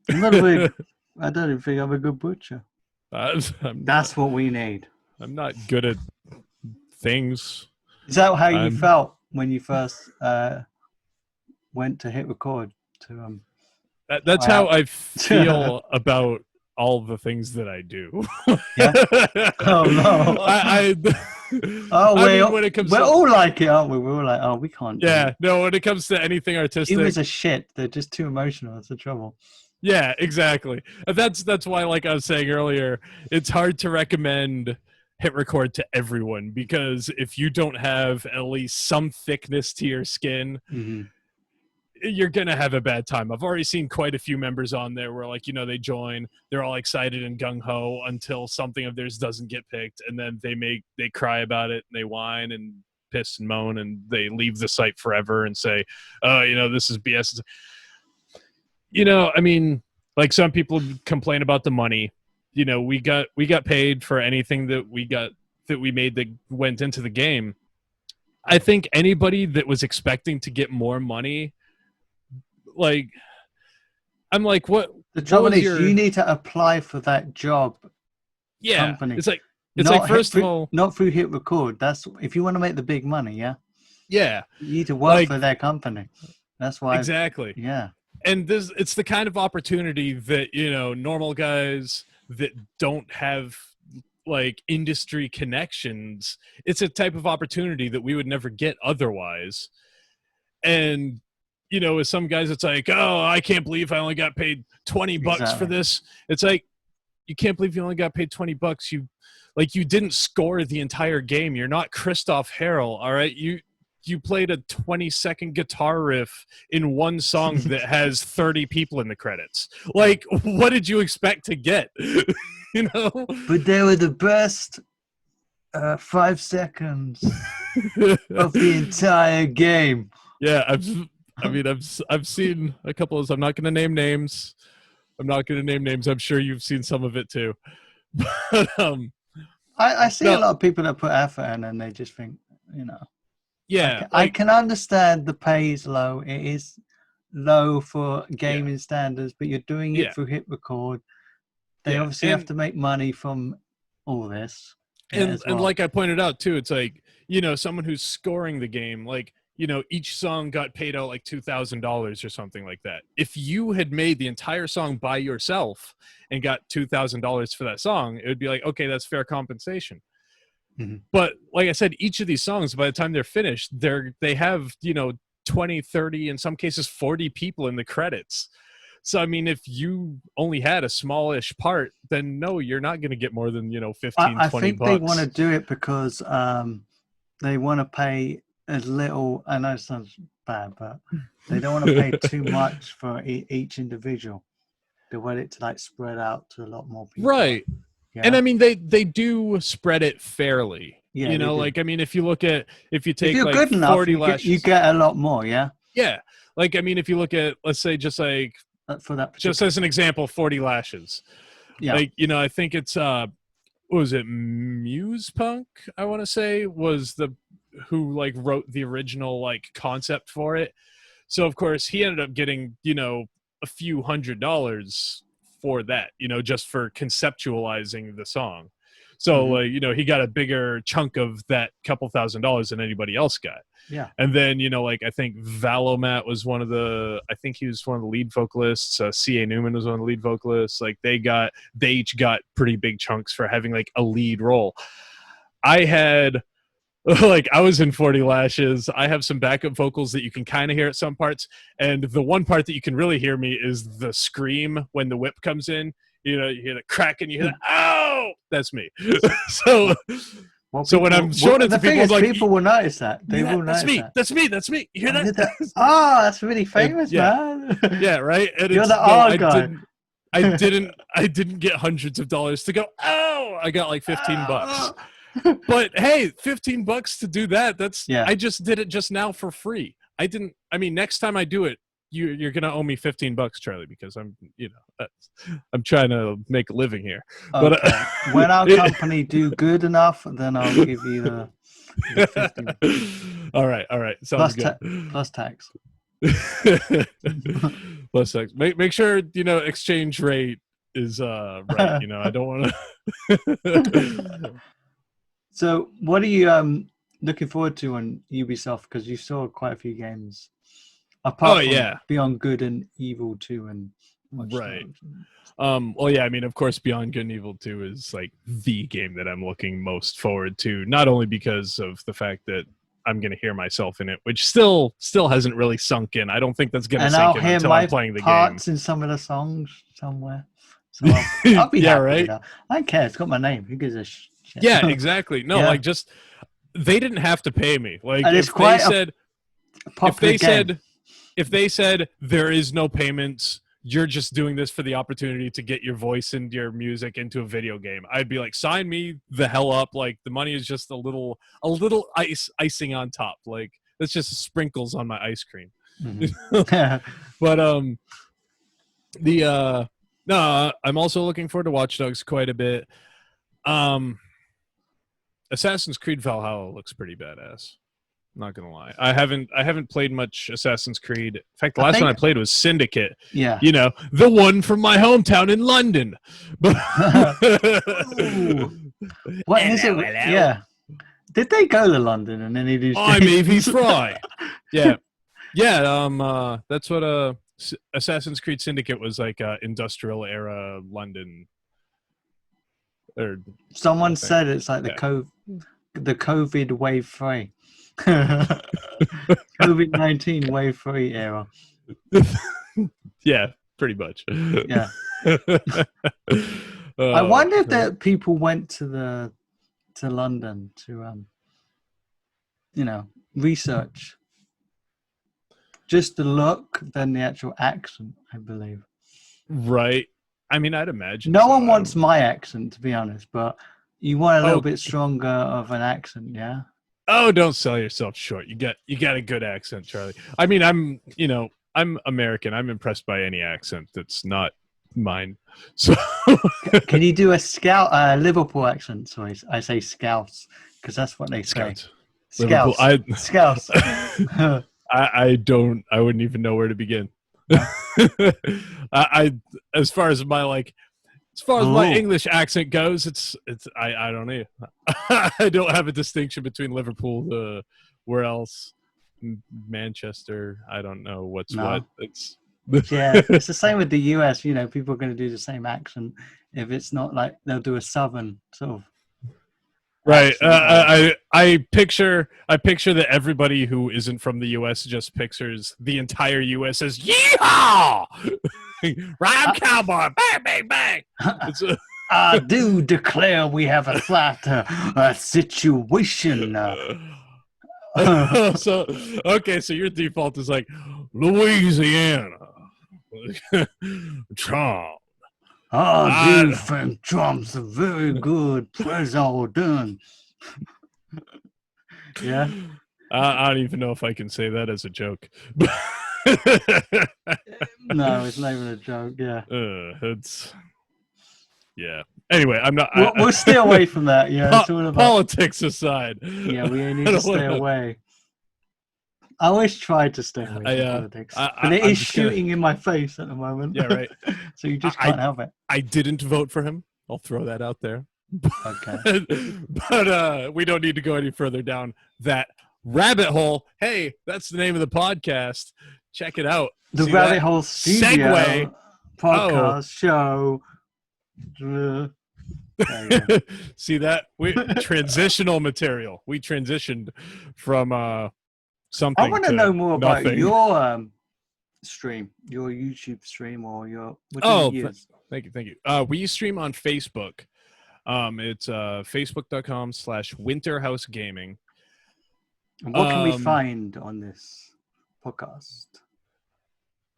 I don't even think I'm a good butcher. That's what we need. I'm not good at things. Is that how you felt when you first went to HitRecord? That's how I feel about all the things that I do. Yeah? Oh no! When it comes we're all like it, aren't we? We're all like, oh, we can't. Yeah, no. When it comes to anything artistic, humans are shit. They're just too emotional. That's the trouble. Yeah, exactly. That's why, like I was saying earlier, it's hard to recommend HitRecord to everyone, because if you don't have at least some thickness to your skin, you're gonna have a bad time. I've already seen quite a few members on there where, like, they join, they're all excited and gung-ho until something of theirs doesn't get picked, and then they cry about it and they whine and piss and moan, and they leave the site forever and say, oh, this is BS. I mean, like, some people complain about the money. We got paid for anything that we made that went into the game. I think anybody that was expecting to get more money, like, I'm like, what? The trouble is, you need to apply for that job. Yeah, company. it's like first of all, not through HitRecord. That's if you want to make the big money. Yeah. Yeah. You need to work for their company. That's why. Exactly. Yeah. And it's the kind of opportunity that, normal guys that don't have like industry connections, it's a type of opportunity that we would never get otherwise. And with some guys, it's like, oh, I can't believe I only got paid $20 for this. It's like, you can't believe you only got paid $20. You didn't score the entire game. You're not Christoph Harrell. All right. You played a 20-second guitar riff in one song that has 30 people in the credits. Like, what did you expect to get? But they were the best 5 seconds of the entire game. Yeah, I've seen a couple of. I'm not going to name names. I'm sure you've seen some of it too. But, I see a lot of people that put effort in, and they just think, Yeah, I can understand the pay is low. It is low for gaming standards, but you're doing it through HitRecord. They obviously have to make money from all this. And like I pointed out too, it's like, someone who's scoring the game, like, each song got paid out like $2,000 or something like that. If you had made the entire song by yourself and got $2,000 for that song, it would be like, okay, that's fair compensation. Mm-hmm. But like I said, each of these songs, by the time they're finished, they have 20, 30, in some cases 40 people in the credits. So I mean, if you only had a smallish part, then no, you're not going to get more than 15, I 20 think bucks. They want to do it because they want to pay as little. I know it sounds bad, but they don't want to pay too much for each individual. They want it to like spread out to a lot more people. Right. Yeah. And I mean, they do spread it fairly. Yeah, like, I mean, if you take you're like good enough, 40 lashes, you get a lot more. Yeah. Yeah. Like, I mean, if you look at, let's say, just like, for that, just as an example, 40 lashes. Yeah. Like, I think it's, what was it? Muse Punk, I want to say, was who like wrote the original like concept for it. So of course he ended up getting, a few $100s for that, just for conceptualizing the song. So like, he got a bigger chunk of that couple $1,000s than anybody else got. Yeah. And then, like, I think Valomat was he was one of the lead vocalists. C.A. Newman was one of the lead vocalists. Like, they each got pretty big chunks for having like a lead role. I had, like, I was in 40 Lashes. I have some backup vocals that you can kind of hear at some parts. And the one part that you can really hear me is the scream when the whip comes in. You hear the crack and you hear the, oh, that's me. So when I'm showing it to people, people will notice that. They will notice that. That's me. You hear that? Oh, that's really famous, man. Yeah, right. And you're the R guy. I didn't get hundreds of dollars to go, oh, I got like $15. But hey, $15 to do that. I just did it just now for free. Next time I do it, you're going to owe me $15, Charlie, because I'm trying to make a living here. Okay. But when our company do good enough, then I'll give you the 15. All right. Sounds good. Plus tax. Plus tax. Make sure, exchange rate is right. I don't want to. So what are you looking forward to on Ubisoft? Because you saw quite a few games. Apart from Beyond Good and Evil 2 and right. Well, yeah, I mean, of course, Beyond Good and Evil 2 is like the game that I'm looking most forward to, not only because of the fact that I'm gonna hear myself in it, which still hasn't really sunk in. I don't think that's gonna and sink I'll in hear until my I'm playing the parts game. in some of the songs somewhere. So I'll be Yeah, happy right. with that. I don't care. It's got my name. Who gives a shit? Yeah, exactly. No, Yeah. like just they didn't have to pay me. Like And it's if quite they said a popular game. if they said there is no payments, you're just doing this for the opportunity to get your voice and your music into a video game, I'd be like, sign me the hell up. Like the money is just a little icing on top. Like that's just sprinkles on my ice cream. Mm-hmm. But no, I'm also looking forward to Watch Dogs quite a bit. Assassin's Creed Valhalla looks pretty badass. Not gonna lie, I haven't played much Assassin's Creed. In fact, the last one I played was Syndicate. Yeah, you know, the one from my hometown in London. What is it? Yeah, did they go to London and then he do? I'm Evie Fry. Yeah. That's what Assassin's Creed Syndicate was like. Industrial era London. Or someone said it's like the COVID wave 3. COVID-19 wave 3 era. Yeah, pretty much. Yeah. I wondered that people went to London to research just the look than the actual accent, I believe. Right. I mean, I'd imagine no one wants my accent, to be honest, but you want a little bit stronger of an accent, yeah? Oh, don't sell yourself short. You got a good accent, Charlie. I mean, I'm American. I'm impressed by any accent that's not mine. So can you do a Liverpool accent? Sorry, I say Scouts because that's what they say. Scouts. Scouts. I wouldn't even know where to begin. As far as my English accent goes, it's I don't know. I don't have a distinction between Liverpool, where else, Manchester. I don't know what's what. It's yeah, it's the same with the US. You know, people are going to do the same accent. If it's not like they'll do a southern sort of. Right. I picture that everybody who isn't from the U.S. just pictures the entire U.S. as yeehaw, rhyme cowboy, bang bang bang. I do declare we have a flat situation. So your default is like Louisiana, Trump. I do think Trump's a very good president. Yeah. I don't even know if I can say that as a joke. No, it's not even a joke. Yeah. Anyway, I'm not. We'll stay away from that. Yeah. It's all about politics aside. Yeah, we need to stay away. I always try to stay away from politics, but it is shooting in my face at the moment. Yeah, right. So you just can't help it. I didn't vote for him. I'll throw that out there. Okay. But we don't need to go any further down that rabbit hole. Hey, that's the name of the podcast. Check it out. The Rabbit Hole Studio segue podcast show. See that? We transitional material. We transitioned from something. I want to know more nothing. about your stream, your YouTube stream, or your. Thank you. We stream on Facebook. It's facebook.com/winterhousegaming. And what can we find on this podcast?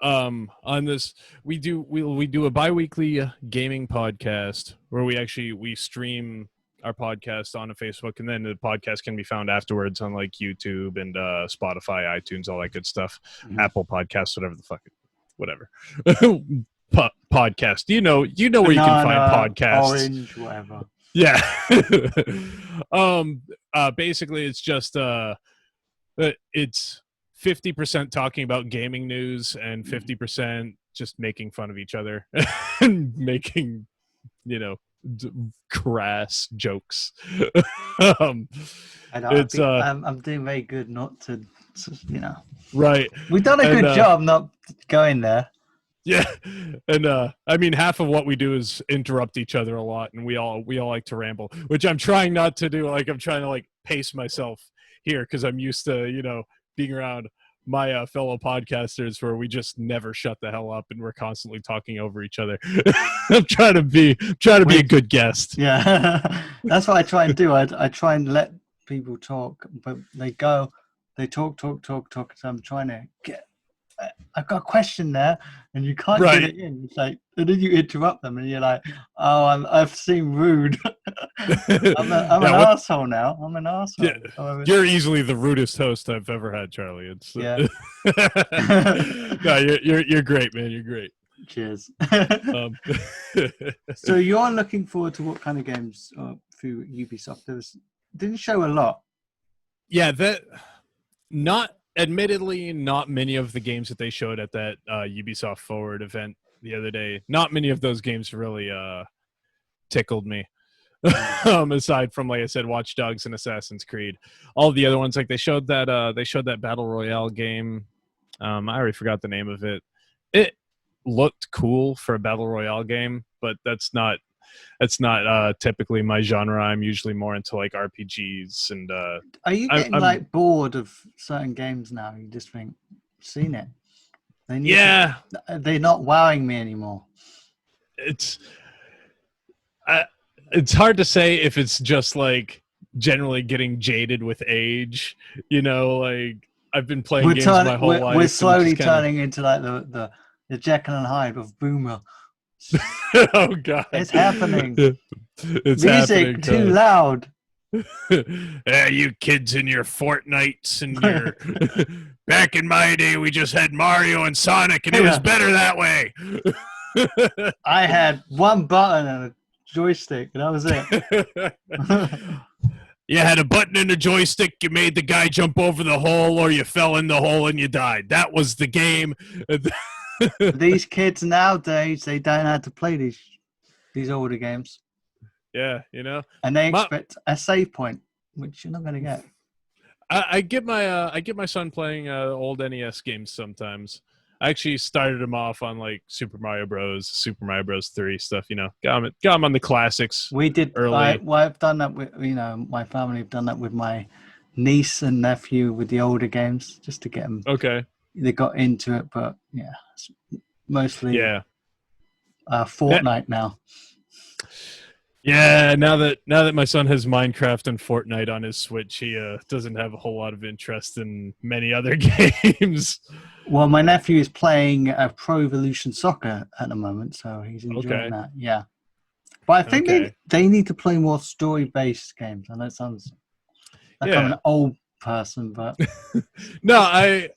On this, we do a bi-weekly gaming podcast where we stream our podcast on a Facebook, and then the podcast can be found afterwards on like YouTube and Spotify, iTunes, all that good stuff. Mm-hmm. Apple Podcasts, whatever the fuck, whatever. Podcast. You know where you can find podcasts. Orange, whatever. Yeah. Basically, it's just it's 50% talking about gaming news and 50% just making fun of each other and making crass jokes. I'm doing very good not to, Right. We've done a good job not going there. Yeah, and I mean, half of what we do is interrupt each other a lot, and we all like to ramble, which I'm trying not to do. Like, I'm trying to pace myself here because I'm used to, you know, being around my fellow podcasters where we just never shut the hell up and we're constantly talking over each other. I'm trying to be a good guest. Yeah, that's what I try and do. I try and let people talk, but they talk. So I'm trying to get. I've got a question there, and you can't get it in. It's like, and then you interrupt them, and you're like, "Oh, I've seemed rude. I'm an asshole now. I'm an asshole." Yeah, you're easily the rudest host I've ever had, Charlie. It's yeah. No, you're great, man. You're great. Cheers. So you're looking forward to what kind of games through Ubisoft? Didn't show a lot. Yeah, admittedly, not many of the games that they showed at that Ubisoft Forward event the other day. Not many of those games really tickled me. Aside from, like I said, WatchDogs and Assassin's Creed. All the other ones, like they showed that Battle Royale game. I already forgot the name of it. It looked cool for a Battle Royale game, but that's not typically my genre. I'm usually more into like RPGs and are you getting like bored of certain games now? You just think, seen it. They're not wowing me anymore. It's hard to say if it's just like generally getting jaded with age. You know, like I've been playing games my whole life. We're slowly turning into like the Jekyll and Hyde of Boomer. Oh God, it's happening. It's music happening, too loud. You kids in your Fortnites and your back in my day we just had Mario and Sonic and it was better that way. I had one button and a joystick and that was it. You had a button and a joystick, you made the guy jump over the hole or you fell in the hole and you died. That was the game. These kids nowadays, they don't know how to play these older games. Yeah, you know. And they expect a save point, which you're not going to get. I get my son playing old NES games sometimes. I actually started him off on like Super Mario Bros. 3 stuff. You know, got him on the classics. We did early. I've done that with my family. Have done that with my niece and nephew with the older games, just to get them. Okay. They got into it, but yeah, mostly Fortnite now. Yeah, now that my son has Minecraft and Fortnite on his Switch, he doesn't have a whole lot of interest in many other games. Well, my nephew is playing Pro Evolution Soccer at the moment, so he's enjoying that. Yeah, but I think they need to play more story-based games. I know it sounds like I'm an old person, but no, I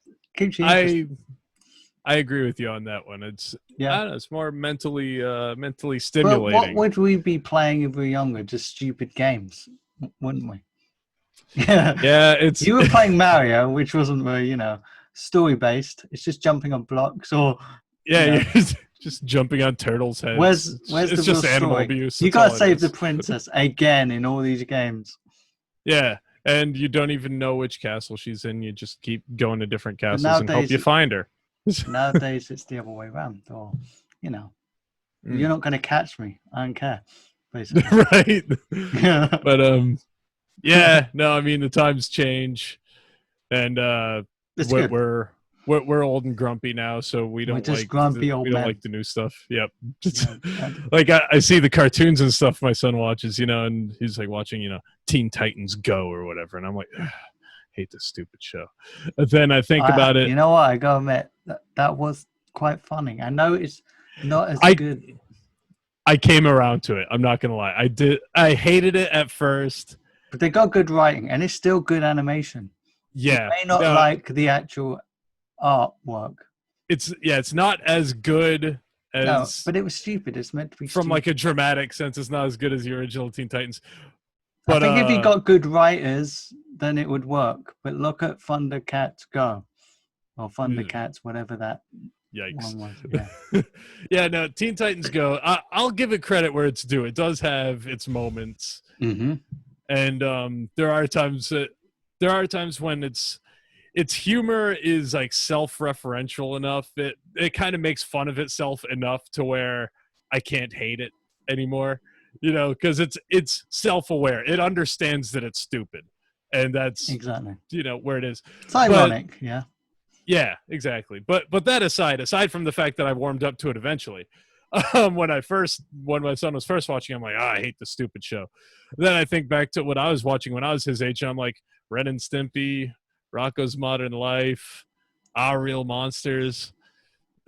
agree with you on that one. It's I don't know, it's more mentally stimulating. But what would we be playing if we were younger? Just stupid games, wouldn't we? Yeah, you were playing Mario, which wasn't very, story based. It's just jumping on blocks or you're just jumping on turtles' heads. Where's it's the just real animal story? abuse. You gotta save the princess again in all these games. Yeah. And you don't even know which castle she's in. You just keep going to different castles and hope you find her. Nowadays, it's the other way around. Or, you're not going to catch me. I don't care. Basically. Right. But, no, I mean, the times change. And we're old and grumpy now, so we don't like the new stuff. Yep. Like I see the cartoons and stuff my son watches, and he's like watching, Teen Titans Go or whatever, and I'm like, hate this stupid show. And then I think about it. You know what? I gotta admit that was quite funny. I know it's not as good. I came around to it. I'm not gonna lie. I hated it at first, but they got good writing, and it's still good animation. Yeah. You may not like the actual artwork. It's not as good as but it was stupid. It's meant to be from stupid. like a dramatic sense. It's not as good as the original Teen Titans. But I think if you got good writers, then it would work. But look at Thundercats Go, or Thundercats, whatever that. Yikes! One was, yeah, no, Teen Titans Go. I'll give it credit where it's due. It does have its moments, and there are times when its humor is like self-referential enough. It kind of makes fun of itself enough to where I can't hate it anymore. Because it's self-aware. It understands that it's stupid. and that's exactly, where it is. it's ironic. Yeah. Yeah, exactly. But that aside from the fact that I warmed up to it eventually, when my son was first watching, I'm like, I hate this stupid show. Then I think back to what I was watching when I was his age, and I'm like, Ren and Stimpy, Rocco's Modern Life, Our Real Monsters.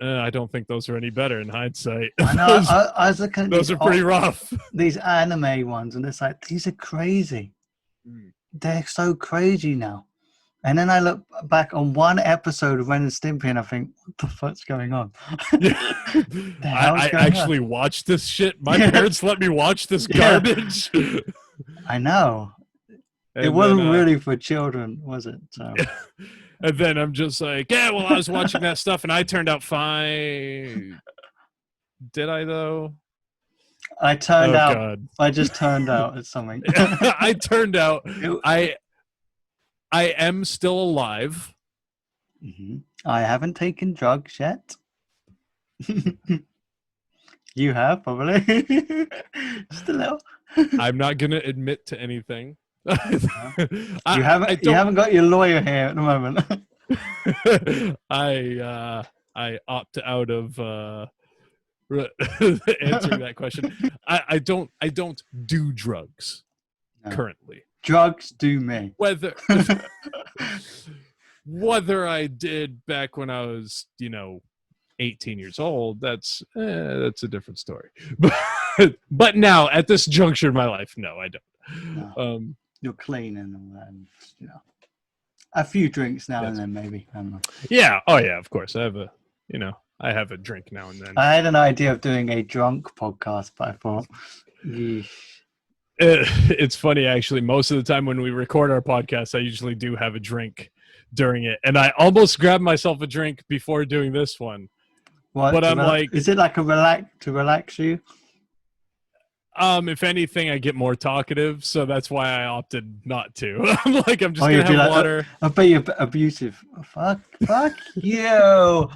I don't think those are any better in hindsight. I know. I was looking at those are pretty rough. These anime ones, and it's like, these are crazy. They're so crazy now. And then I look back on one episode of Ren and Stimpy, and I think, what the fuck's going on? I actually watched this shit. My parents let me watch this garbage. I know. And it wasn't really for children, was it? So. And then I'm just like, yeah, well, I was watching that stuff, and I turned out fine. Did I, though? I turned out. God. I just turned out at something. I turned out. I am still alive. Mm-hmm. I haven't taken drugs yet. You have, probably. Just a little. I'm not going to admit to anything. You haven't got your lawyer here at the moment. I opt out of answering that question. I don't do drugs currently. Drugs do me. Whether I did back when I was 18 years old, that's a different story. But now at this juncture in my life, no, I don't. No. You're clean and all that, and, a few drinks now and then, maybe. I don't know. Yeah. Oh yeah. Of course, I have a drink now and then. I had an idea of doing a drunk podcast, but I thought, it's funny actually. Most of the time when we record our podcast, I usually do have a drink during it, and I almost grabbed myself a drink before doing this one. What? But I'm like, is it like to relax you? If anything, I get more talkative, so that's why I opted not to. I'm just gonna have water. I bet you're abusive. Fuck you.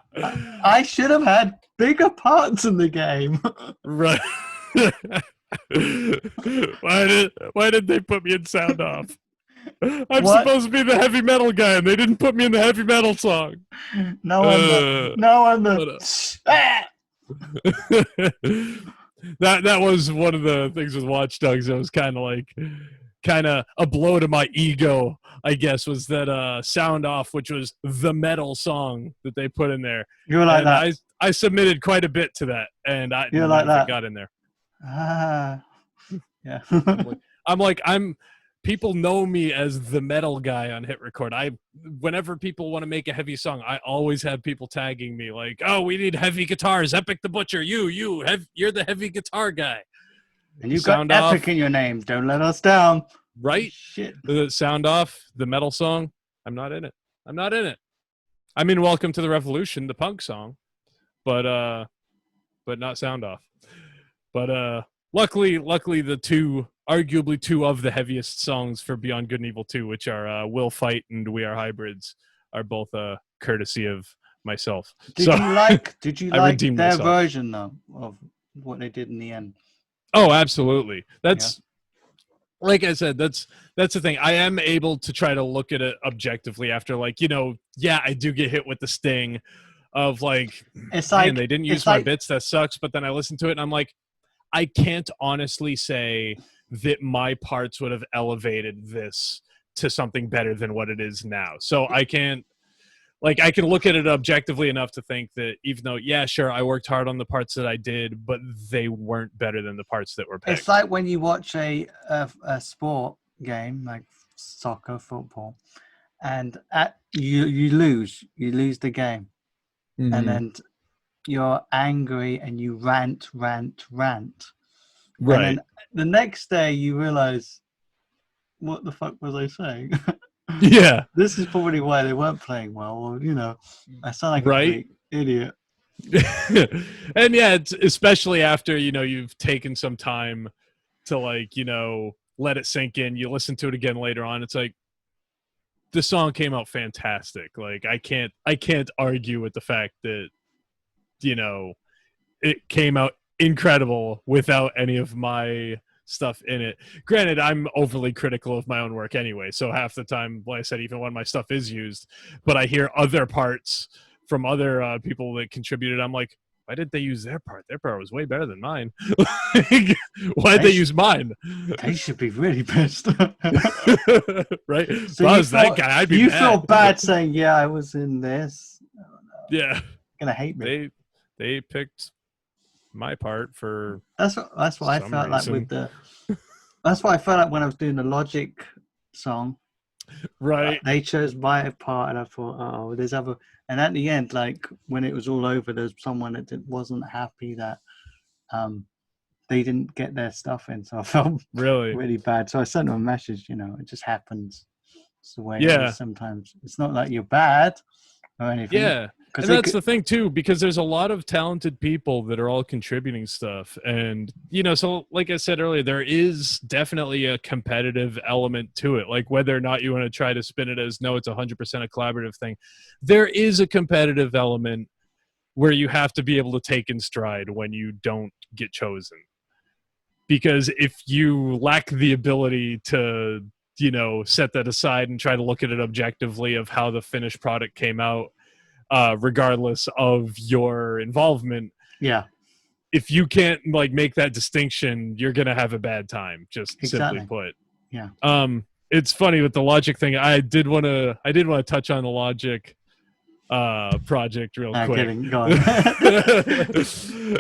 I should have had bigger parts in the game. Right. Why did they put me in sound off? I'm supposed to be the heavy metal guy, and they didn't put me in the heavy metal song. No, I'm the. That was one of the things with WatchDogs. It was kind of a blow to my ego, I guess, was that sound off, which was the metal song that they put in there. You were like that. I submitted quite a bit to that, and I got in there. Yeah. People know me as the metal guy on HitRecord. Whenever people want to make a heavy song, I always have people tagging me like, "Oh, we need heavy guitars. Epic the Butcher, you're the heavy guitar guy." And you've got Epic in your name. Don't let us down. Right? Shit. The sound off, the metal song. I'm not in it. I mean, Welcome to the Revolution, the punk song, but not sound off. But luckily, the arguably two of the heaviest songs for Beyond Good and Evil 2, which are Will Fight and We Are Hybrids, are both courtesy of myself. Did you like their version though of what they did in the end? Oh, absolutely. That's like I said, that's the thing. I am able to try to look at it objectively after I do get hit with the sting of it's like, man, they didn't use my bits, that sucks. But then I listen to it and I'm like, I can't honestly say that my parts would have elevated this to something better than what it is now. So I can look at it objectively enough to think that even though, yeah, sure, I worked hard on the parts that I did, but they weren't better than the parts that were picked. It's like when you watch a sport game, like soccer, football, and you lose the game. Mm-hmm. And then you're angry and you rant. Right. And then the next day you realize, what the fuck was I saying? Yeah. This is probably why they weren't playing well. Or, I sound like a complete idiot. And yeah, it's especially after, you've taken some time to let it sink in. You listen to it again later on. It's like, the song came out fantastic. I can't argue with the fact that, it came out incredible without any of my stuff in it. Granted, I'm overly critical of my own work anyway, so half the time, like I said, even when my stuff is used, but I hear other parts from other people that contributed, I'm like, why did they use their part? Their part was way better than mine. Like, why'd they use mine? They should be really pissed. Right? So if I was that guy, I'd be mad. feel bad saying, yeah, I was in this. Oh, no. Yeah. You're gonna hate me. They picked my part for that's what I felt like with the that's what I felt like when I was doing the Logic song. Right. They chose my part, and I thought, oh, there's other. And at the end, like when it was all over, there's someone that wasn't happy that they didn't get their stuff in. So I felt really bad. So I sent them a message. You know, it just happens. It's the way it is sometimes. It's not like you're bad or anything. Yeah. And that's the thing too, because there's a lot of talented people that are all contributing stuff. And, you know, so like I said earlier, there is definitely a competitive element to it. Like whether or not you want to try to spin it as, no, it's 100% a collaborative thing. There is a competitive element where you have to be able to take in stride when you don't get chosen. Because if you lack the ability to, you know, set that aside and try to look at it objectively of how the finished product came out, regardless of your involvement. Yeah. If you can't like make that distinction, you're gonna have a bad time. Just simply put. Yeah. It's funny with the Logic thing. I did want to touch on the Logic project real quick. Go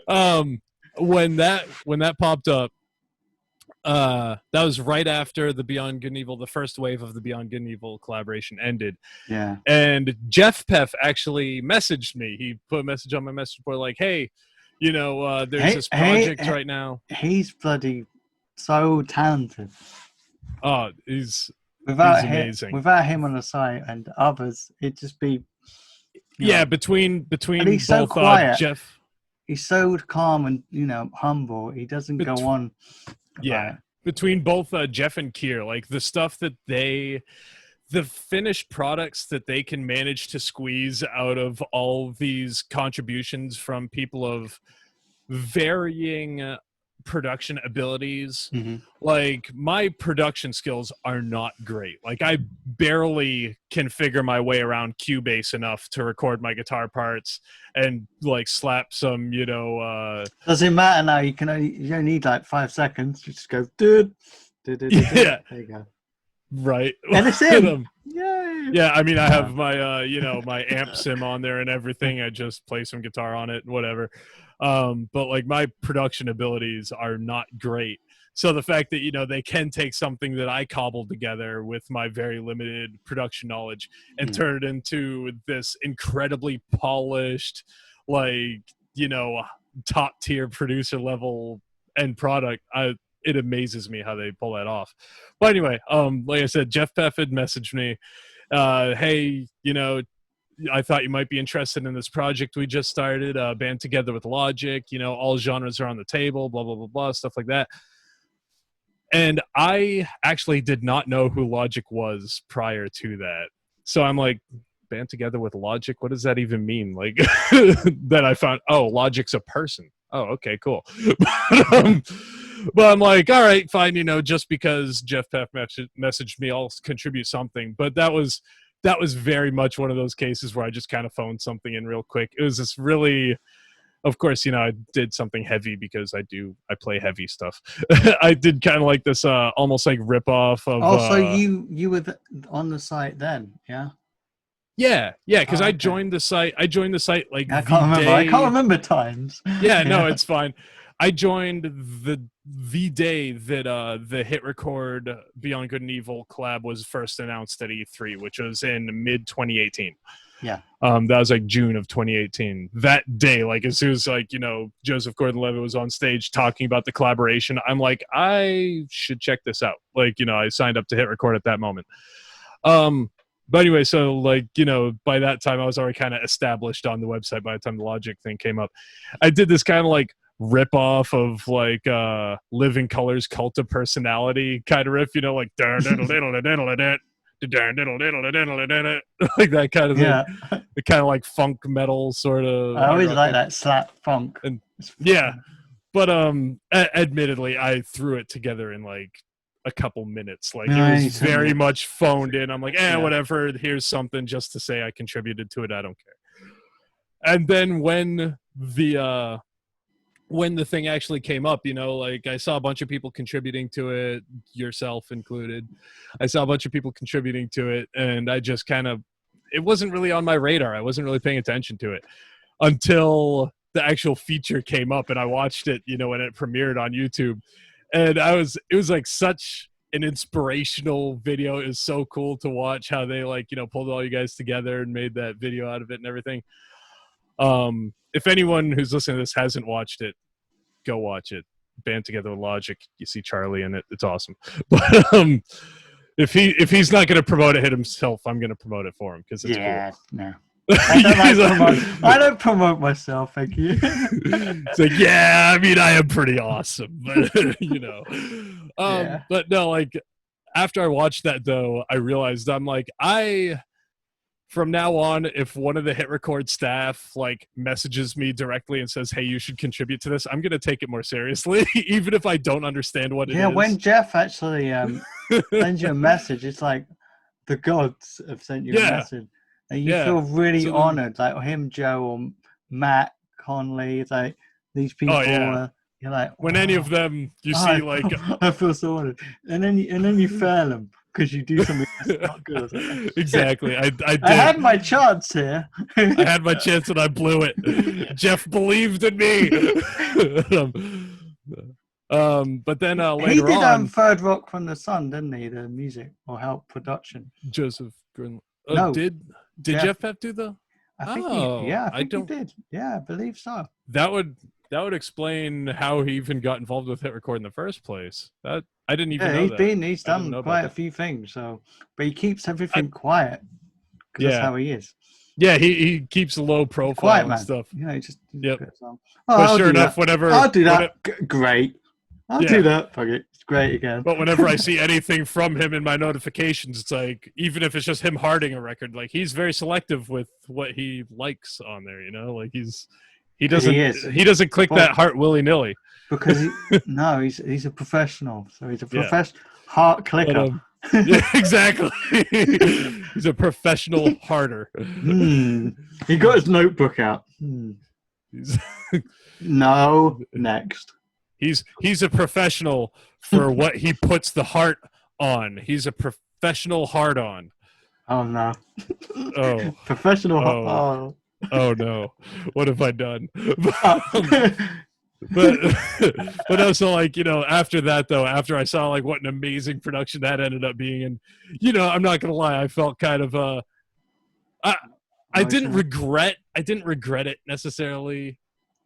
on. When that popped up, that was right after the Beyond Good and Evil, the first wave of the Beyond Good and Evil collaboration ended. Yeah. And Jeff Peff actually messaged me. He put a message on my message board like, hey, you know, there's this project right now. He's bloody so talented. Oh, he's amazing. Without him on the site and others, it'd just be between he's both so quiet. Jeff. He's so calm and, you know, humble. He doesn't go on. Yeah, between both Jeff and Kier, like the stuff that the finished products that they can manage to squeeze out of all these contributions from people of varying production abilities. Mm-hmm. Like my production skills are not great. Like I barely can figure my way around Cubase enough to record my guitar parts and like slap some, you know, doesn't matter now. You don't need like 5 seconds. You just go, dude. Yeah. There you go. Right. And it's him. Yay. Yeah, I mean, I have my, you know, my amp sim on there and everything. I just play some guitar on it and whatever. But like my production abilities are not great. So the fact that, you know, they can take something that I cobbled together with my very limited production knowledge and turn it into this incredibly polished, like, you know, top tier producer level end product, it amazes me how they pull that off. But anyway, like I said, Jeff Peff had messaged me, hey, you know, I thought you might be interested in this project we just started, band together with Logic, you know, all genres are on the table, blah, blah, blah, blah, stuff like that. And I actually did not know who Logic was prior to that. So I'm like, band together with Logic? What does that even mean? Like, then I found, oh, Logic's a person. Oh, okay, cool. But I'm like, all right, fine, you know, just because Jeff Peff messaged me, I'll contribute something. But that was very much one of those cases where I just kind of phoned something in real quick. It was this really, of course, you know, I did something heavy because I play heavy stuff. I did kind of like this almost like rip off of. Oh, so you were on the site then, yeah? Yeah, because I joined the site. Like I can't remember times. Yeah, no, it's fine. I joined the day that the HitRecord Beyond Good and Evil collab was first announced at E3, which was in mid 2018. Yeah. That was like June of 2018. That day, like as soon as like, you know, Joseph Gordon-Levitt was on stage talking about the collaboration, I'm like, I should check this out. Like, you know, I signed up to HitRecord at that moment. But anyway, so like, you know, by that time I was already kind of established on the website by the time the Logic thing came up. I did this kind of like rip off of like Living Color's Cult of Personality kind of riff, you know, like like that kind of thing. Yeah. The kind of like funk metal sort of. I always like that slap funk. And yeah. but admittedly, I threw it together in like a couple minutes. Like it was very much phoned in. I'm like, whatever. Here's something just to say I contributed to it. I don't care. And then when the thing actually came up, you know, like I saw a bunch of people contributing to it, yourself included. I saw a bunch of people contributing to it, and I just kind of, it wasn't really on my radar. I wasn't really paying attention to it until the actual feature came up, and I watched it, you know, when it premiered on YouTube. And it was like such an inspirational video. It was so cool to watch how they, like, you know, pulled all you guys together and made that video out of it and everything. If anyone who's listening to this hasn't watched it, go watch it. Band Together with Logic. You see Charlie in it. It's awesome. But if he's not going to promote it himself, I'm going to promote it for him because it's cool. No. I don't promote myself, thank you. It's like, yeah, I mean, I am pretty awesome, but you know. But no, like after I watched that though, I realized I'm like, from now on, if one of the HitRecord staff like messages me directly and says, "Hey, you should contribute to this," I'm gonna take it more seriously, even if I don't understand what it is. Yeah, when Jeff actually sends you a message, it's like the gods have sent you a message. And you feel really honored, like him, Joe, or Matt Conley. It's like these people. You're like, when any of them you see, like, I feel so honored, and then you fail them because you do something that's not good. Like, exactly. I did. I had my chance here. I had my chance and I blew it. Jeff believed in me. But then later he did on, Third Rock from the Sun, didn't he? The music or help production. Joseph Green. No. Did Jeff have to though? I think he did. Yeah, I believe so. That would explain how he even got involved with HitRecord in the first place. That I didn't even know that. He's done quite a few things. So, but he keeps everything quiet because that's how he is. Yeah, he keeps a low profile and stuff. Yeah, he just But sure enough, whenever I'll do that. Great. I'll do that. Fuck it. It's great again. But whenever I see anything from him in my notifications, it's like, even if it's just him hearting a record, like he's very selective with what he likes on there, you know? Like he doesn't click that heart willy-nilly. Because he's a professional. So he's a professional heart clicker. Yeah, exactly. He's a professional hearter. He got his notebook out. No, next. He's a professional for what he puts the heart on. He's a professional heart on. Oh no. Oh. Professional. Oh no. What have I done? But also, like, you know, after that though, after I saw like what an amazing production that ended up being, and you know, I'm not gonna lie, I felt kind of I didn't regret it necessarily,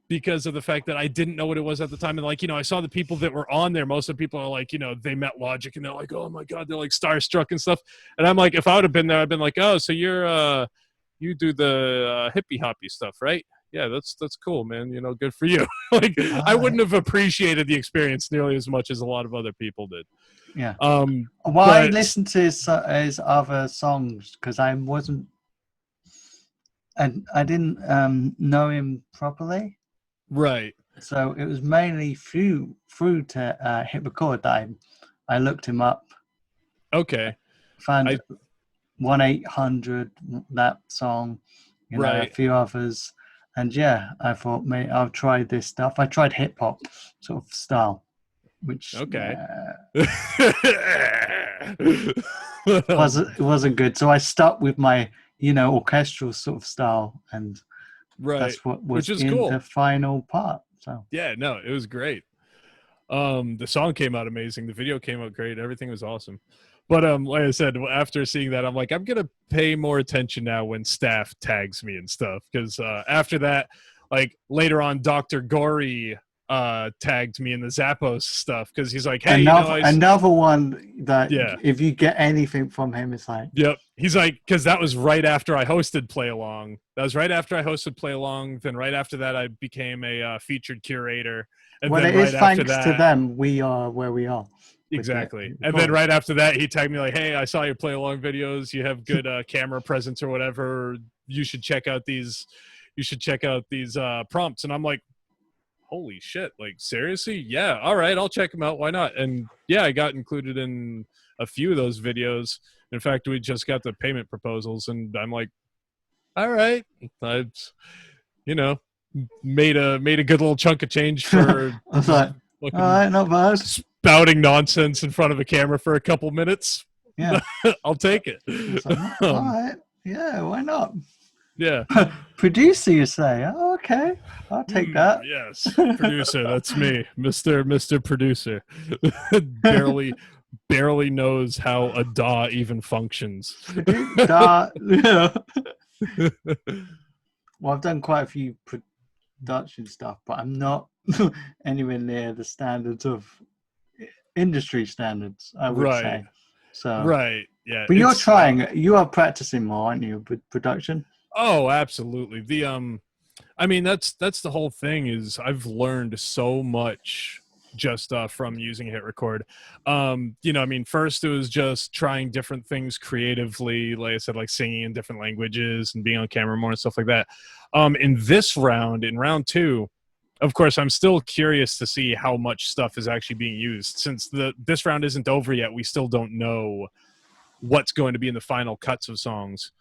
because of the fact that I didn't know what it was at the time. And like, you know, I saw the people that were on there. Most of the people are like, you know, they met Logic and they're like, oh my God, they're like starstruck and stuff. And I'm like, if I would have been there, I'd been like, oh, so you do the hippie hoppy stuff, right? Yeah, that's cool, man. You know, good for you. Like, I wouldn't have appreciated the experience nearly as much as a lot of other people did. Yeah. I listened to his other songs because I wasn't, and I didn't know him properly. Right. So it was mainly through to HitRecord that I looked him up. Okay. Found 1-800 that song, you know, a few others, and I thought, mate, I'll try this stuff. I tried hip hop sort of style, which wasn't good. So I stuck with my, you know, orchestral sort of style, and that's what was in the final part. So yeah, no, it was great. The song came out amazing. The video came out great. Everything was awesome. But like I said, after seeing that, I'm like, I'm gonna pay more attention now when staff tags me and stuff, because after that, like later on, Dr. Gory tagged me in the Zappos stuff, because he's like, hey, another one that if you get anything from him, it's like, yep. He's like, because that was right after I hosted Play Along. That was right after I hosted Play Along. Then right after that, I became a featured curator. And then it is thanks to them we are where we are. Exactly. And then right after that, he tagged me like, hey, I saw your Play Along videos. You have good camera presence or whatever. You should check out these prompts. And I'm like, holy shit, like seriously? Yeah, all right, I'll check them out. Why not? And yeah, I got included in a few of those videos. In fact, we just got the payment proposals, and I'm like, all right, I, you know, made a good little chunk of change for I was like, all right, not bad. Spouting nonsense in front of a camera for a couple minutes. Yeah, I'll take it. Like, all right, yeah, why not? Yeah. Producer, you say? Oh, okay, I'll take that. Yes, producer. That's me, Mr. Producer. barely knows how a DAW even functions. DAW, yeah. Well, I've done quite a few production stuff, but I'm not anywhere near the standards of industry standards, I would say. So right, yeah. But you're trying. You are practicing more, aren't you, with production? Oh, absolutely. The I mean, that's the whole thing. Is I've learned so much just from using HitRecord. You know, I mean, first it was just trying different things creatively, like I said, like singing in different languages and being on camera more and stuff like that. In this round, in round 2, of course, I'm still curious to see how much stuff is actually being used. Since this round isn't over yet, we still don't know what's going to be in the final cuts of songs.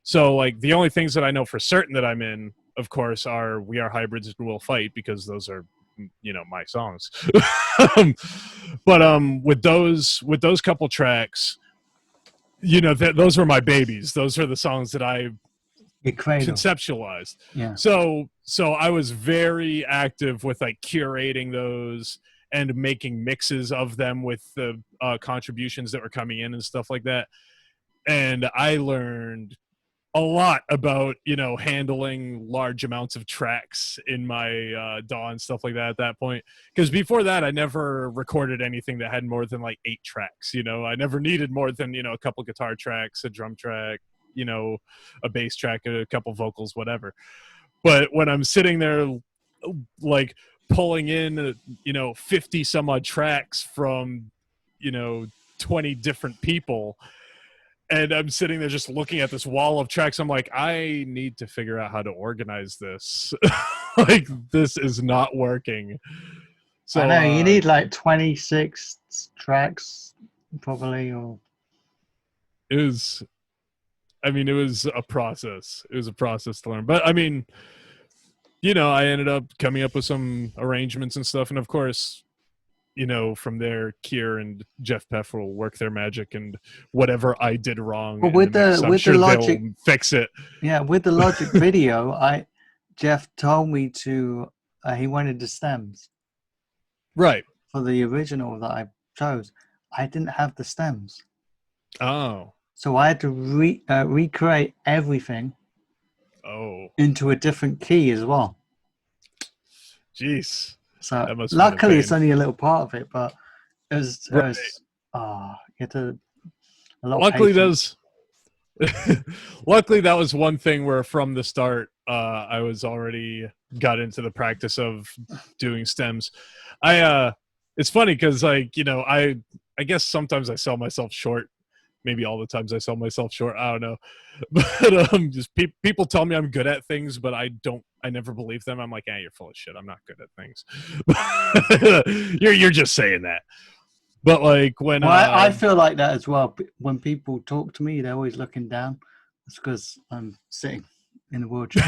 So, like, the only things that I know for certain that I'm in, of course, are We Are Hybrids and We'll Fight, because those are, you know, my songs. But with those couple tracks, you know, those were my babies. Those are the songs that I conceptualized. Yeah. So I was very active with like curating those and making mixes of them with the contributions that were coming in and stuff like that. And I learned a lot about, you know, handling large amounts of tracks in my DAW and stuff like that at that point. Because before that, I never recorded anything that had more than like 8 tracks. You know, I never needed more than, you know, a couple guitar tracks, a drum track, you know, a bass track, a couple vocals, whatever. But when I'm sitting there, like pulling in, you know, 50 some odd tracks from, you know, 20 different people, and I'm sitting there just looking at this wall of tracks. I'm like, I need to figure out how to organize this. Like, this is not working. So I know you need like 26 tracks, probably. Or it was a process. It was a process to learn. But I mean, you know, I ended up coming up with some arrangements and stuff, and of course, you know, from there, Kier and Jeff Peff will work their magic, and whatever I did wrong, well, with the Logic, they'll fix it. Yeah, with the Logic video, Jeff told me to. He wanted the stems, right, for the original that I chose. I didn't have the stems. Oh, so I had to recreate everything. Oh, into a different key as well. Jeez. So luckily it's only a little part of it, but it was you had a lot luckily of patience. Luckily that was one thing where from the start I was already got into the practice of doing stems. It's funny because, like, you know, I guess sometimes I sell myself short. Maybe all the times I sell myself short. I don't know. But just people tell me I'm good at things, but I never believe them. I'm like, you're full of shit. I'm not good at things. You're just saying that. But like when I feel like that as well. When people talk to me, they're always looking down. It's because I'm sitting in the wheelchair.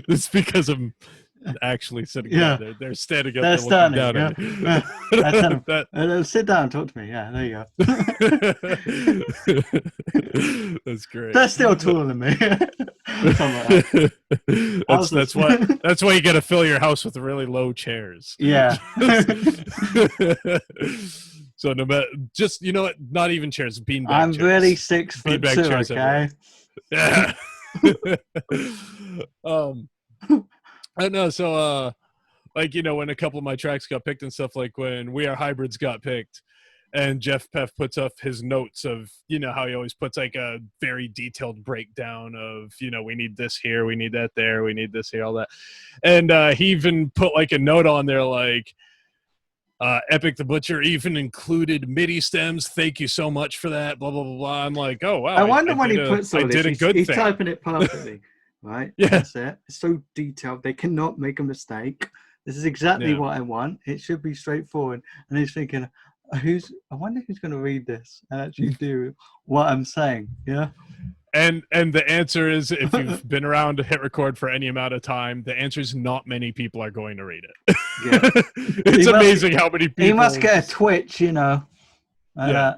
It's because I'm actually sitting down. They're standing up. They're standing down. Yeah. Sit down and talk to me. Yeah, there you go. That's great. They're still taller than me. That's why you got to fill your house with really low chairs. Yeah. So no matter, just, you know what, not even chairs, beanbag I'm chairs. really 6'2", okay? Yeah. I don't know. So, like, you know, when a couple of my tracks got picked and stuff, like when We Are Hybrids got picked, and Jeff Peff puts up his notes of, you know, how he always puts like a very detailed breakdown of, you know, we need this here, we need that there, we need this here, all that. And he even put like a note on there like, Epic the Butcher even included MIDI stems. Thank you so much for that. Blah, blah, blah, blah. I'm like, oh, wow. I wonder when he puts all this. He's Typing it perfectly. right? Yeah. That's it. It's so detailed. They cannot make a mistake. This is exactly Yeah. what I want. It should be straightforward. And he's thinking, I wonder who's going to read this and actually do what I'm saying. Yeah. And the answer is, if you've been around to HitRecord for any amount of time, the answer is not many people are going to read it. Yeah. It's amazing how many people. He must get a twitch, you know. Yeah.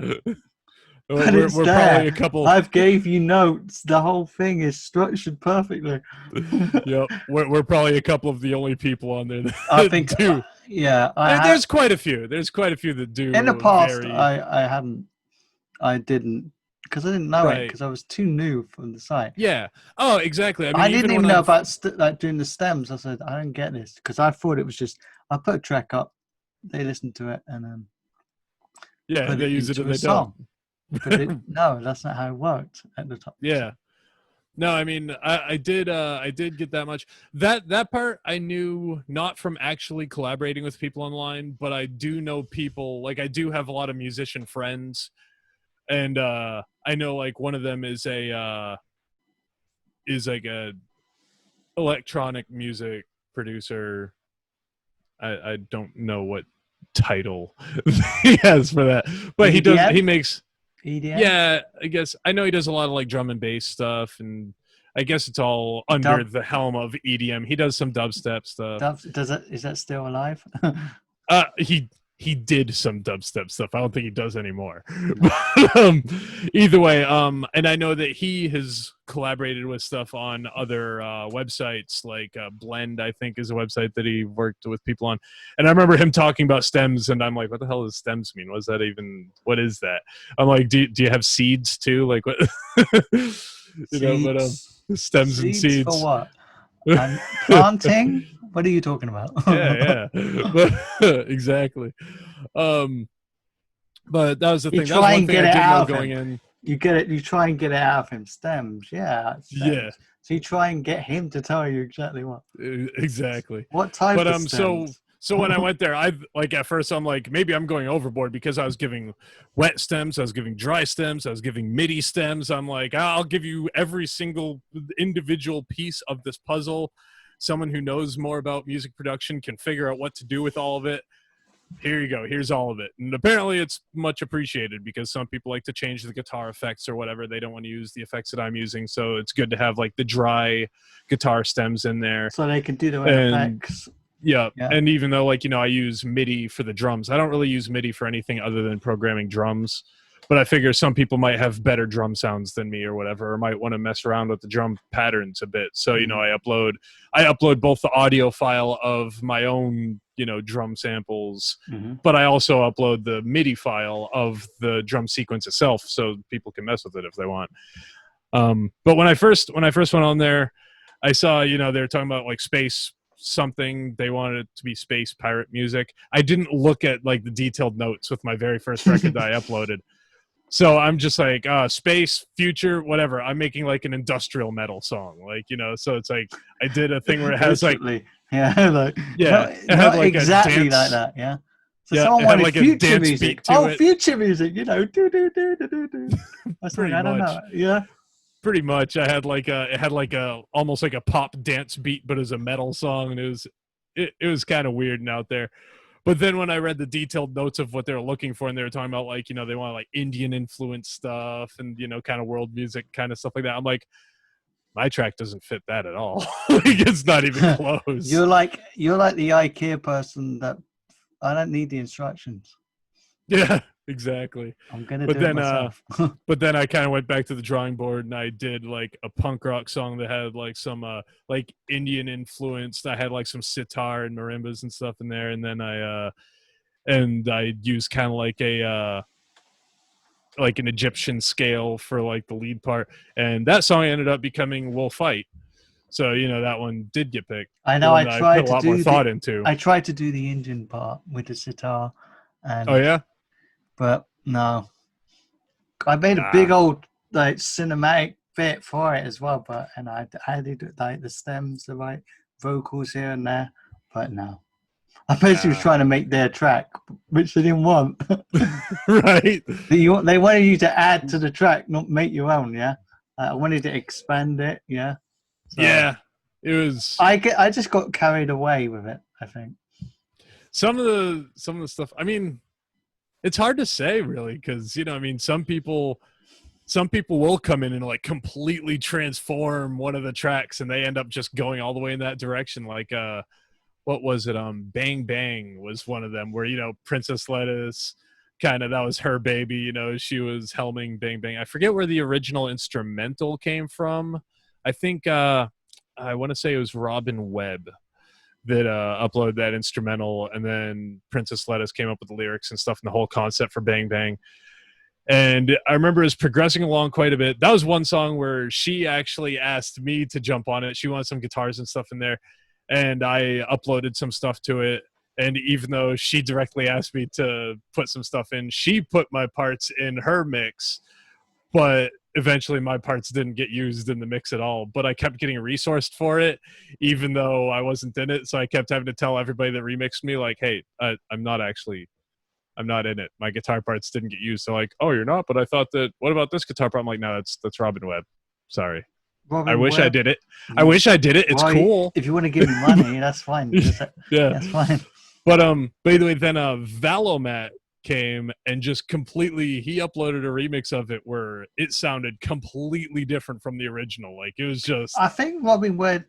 But we're it's probably there. a couple. I've gave you notes. The whole thing is structured perfectly. Yep, we're probably a couple of the only people on there that I think do. Yeah, There's quite a few. There's quite a few that do. In the past, I didn't, because I didn't know it, because I was too new from the site. Yeah. Oh, exactly. I didn't even know about like doing the stems. I said I don't get this, because I thought it was just I put a track up, they listen to it, and then they use it in the song. But no, that's not how it worked at the time. Yeah. No, I mean, I did get that much. That part I knew, not from actually collaborating with people online, but I do know people, like I do have a lot of musician friends, and I know like one of them is like a electronic music producer. I don't know what title he has for that, but EDM? he makes EDM? Yeah, I guess I know he does a lot of like drum and bass stuff, and I guess it's all under the helm of EDM. He does some dubstep stuff. Is that still alive? He did some dubstep stuff. I don't think he does anymore. But, either way, and I know that he has collaborated with stuff on other websites, like Blend, I think, is a website that he worked with people on. And I remember him talking about stems, and I'm like, what the hell does stems mean? What is that? I'm like, do you have seeds too? Like what? Stems and seeds. For what? Planting? What are you talking about? yeah. Exactly. But that was the thing. You try and get it out of going him. You get it. You try and get it out of him. Stems. Yeah. Stems. Yeah. So you try and get him to tell you exactly what. Exactly. What type of stems? So when I went there, at first I'm like, maybe I'm going overboard, because I was giving wet stems, I was giving dry stems, I was giving MIDI stems. I'm like, I'll give you every single individual piece of this puzzle. Someone who knows more about music production can figure out what to do with all of it. Here you go. Here's all of it. And apparently it's much appreciated, because some people like to change the guitar effects or whatever. They don't want to use the effects that I'm using. So it's good to have like the dry guitar stems in there. So they can do the effects. Yeah. And even though I use MIDI for the drums, I don't really use MIDI for anything other than programming drums. But I figure some people might have better drum sounds than me or whatever, or might want to mess around with the drum patterns a bit. So, I upload both the audio file of my own, drum samples, but I also upload the MIDI file of the drum sequence itself, so people can mess with it if they want. But when I first went on there, I saw, they were talking about like space something. They wanted it to be space pirate music. I didn't look at like the detailed notes with my very first record that I uploaded. So I'm just like, space, future, whatever. I'm making like an industrial metal song, so it's like I did a thing where it has like, it had like exactly a dance, like that, yeah. So yeah, someone wanted like future a dance music. beat to it. Future music, do. That's Pretty I don't much. know, yeah. Pretty much, I had it had like a almost like a pop dance beat, but as a metal song, and it was kind of weird and out there. But then when I read the detailed notes of what they were looking for, and they were talking about like, they want like Indian influence stuff and, kind of world music kind of stuff like that. I'm like, my track doesn't fit that at all. It's not even close. You're like the IKEA person that I don't need the instructions. Yeah, exactly. I'm gonna do it myself. But then I kind of went back to the drawing board, and I did like a punk rock song that had like some like Indian influence. I had like some sitar and marimbas and stuff in there, and then I used kind of like like an Egyptian scale for like the lead part, and that song ended up becoming "We'll Fight." So that one did get picked. I know. I tried put a lot more thought into. I tried to do the Indian part with the sitar. And, oh yeah. But no, I made a big old like cinematic bit for it as well. But I did like the stems, the right vocals here and there. But no, I basically was trying to make their track, which they didn't want. Right. They wanted you to add to the track, not make your own. Yeah, I wanted to expand it. Yeah. So yeah, it was. I just got carried away with it, I think. Some of the stuff. I mean, it's hard to say really, because I mean, some people will come in and like completely transform one of the tracks, and they end up just going all the way in that direction. Like, what was it? Bang Bang was one of them, where Princess Lettuce, kind of, that was her baby. She was helming Bang Bang. I forget where the original instrumental came from. I think I want to say it was Robin Webb that uploaded that instrumental, and then Princess Lettuce came up with the lyrics and stuff and the whole concept for Bang Bang. And I remember it was progressing along quite a bit. That was one song where she actually asked me to jump on it. She wanted some guitars and stuff in there, and I uploaded some stuff to it. And even though she directly asked me to put some stuff in, she put my parts in her mix, but eventually my parts didn't get used in the mix at all. But I kept getting resourced for it, even though I wasn't in it. So I kept having to tell everybody that remixed me, like, hey, I'm not in it. My guitar parts didn't get used. So like, oh, you're not? But I thought that, what about this guitar part? I'm like, no, that's Robin Webb. Sorry. I wish I did it. I wish I did it. It's cool. If you want to give me money, that's fine. Yeah. That's fine. But either way, then Valomat came and just completely, he uploaded a remix of it where it sounded completely different from the original. Like, it was just, I think Robin Webb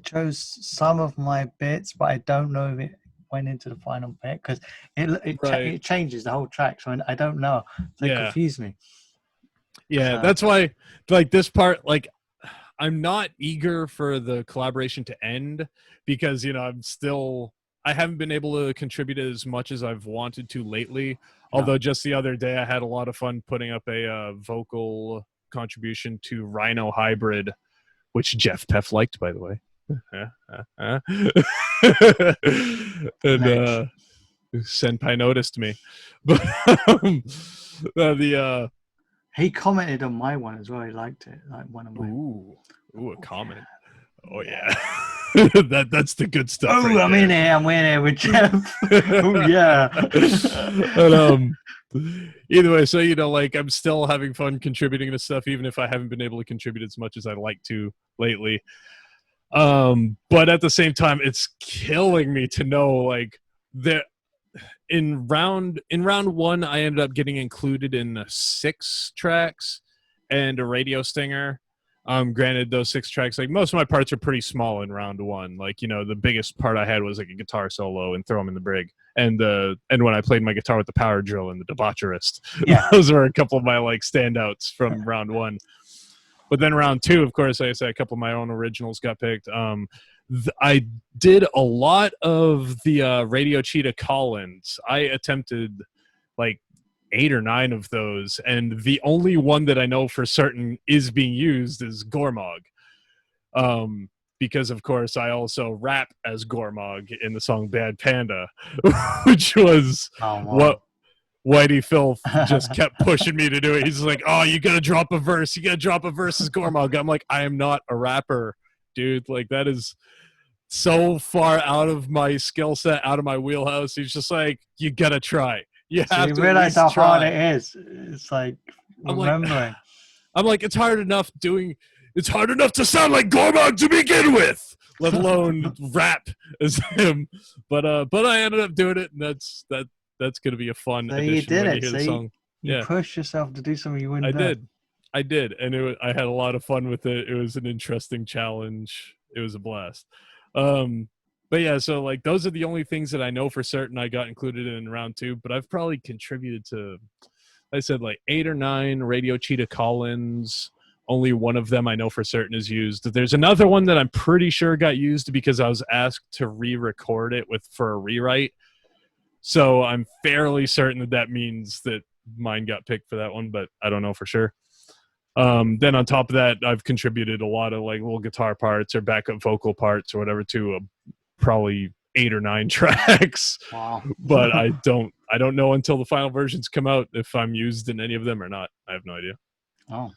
chose some of my bits, but I don't know if it went into the final bit, because it changes the whole track, so I don't know. So it confused me. Yeah, that's why, like, this part, like, I'm not eager for the collaboration to end, because I haven't been able to contribute as much as I've wanted to lately. Although just the other day I had a lot of fun putting up a vocal contribution to Rhino Hybrid, which Jeff Peff liked, by the way. And Senpai noticed me. But he commented on my one as well. He liked it, like one of my. Ooh, a comment. Oh yeah. That's the good stuff. Oh, I'm in here with Jeff. Oh yeah. But either way, so like, I'm still having fun contributing to stuff, even if I haven't been able to contribute as much as I'd like to lately. But at the same time, it's killing me to know, like, that in round one, I ended up getting included in 6 tracks and a radio stinger. Granted, those 6 tracks, like, most of my parts are pretty small in round one. Like, the biggest part I had was like a guitar solo and Throw 'em in the Brig, and when I played my guitar with the power drill and the Debaucherist. Yeah. Those were a couple of my like standouts from round one. But then round 2, of course, like I said, a couple of my own originals got picked. I did a lot of the Radio Cheetah call-ins. I attempted like 8 or 9 of those, and the only one that I know for certain is being used is Gormog. Because of course I also rap as Gormog in the song Bad Panda, which was what Whitey Phil just kept pushing me to do it. He's like, oh, you gotta drop a verse as Gormog. I'm like, I am not a rapper, dude. Like, that is so far out of my skill set, out of my wheelhouse. He's just like, you gotta try. You have to realize how hard it is. It's like remembering. I'm like, it's hard enough to sound like Gormog to begin with, let alone rap as him. But I ended up doing it, and that's gonna be a fun addition. You did when it. You hear the song. You pushed yourself to do something you wouldn't do. I did, and I had a lot of fun with it. It was an interesting challenge. It was a blast. But yeah, so like, those are the only things that I know for certain I got included in round 2, but I've probably contributed to, I said, like 8 or 9 Radio Cheetah call-ins. Only one of them I know for certain is used. There's another one that I'm pretty sure got used because I was asked to re-record it for a rewrite. So I'm fairly certain that means that mine got picked for that one, but I don't know for sure. Then on top of that, I've contributed a lot of like little guitar parts or backup vocal parts or whatever to probably 8 or 9 tracks. Wow. But I don't know until the final versions come out if I'm used in any of them or not. I have no idea. Oh,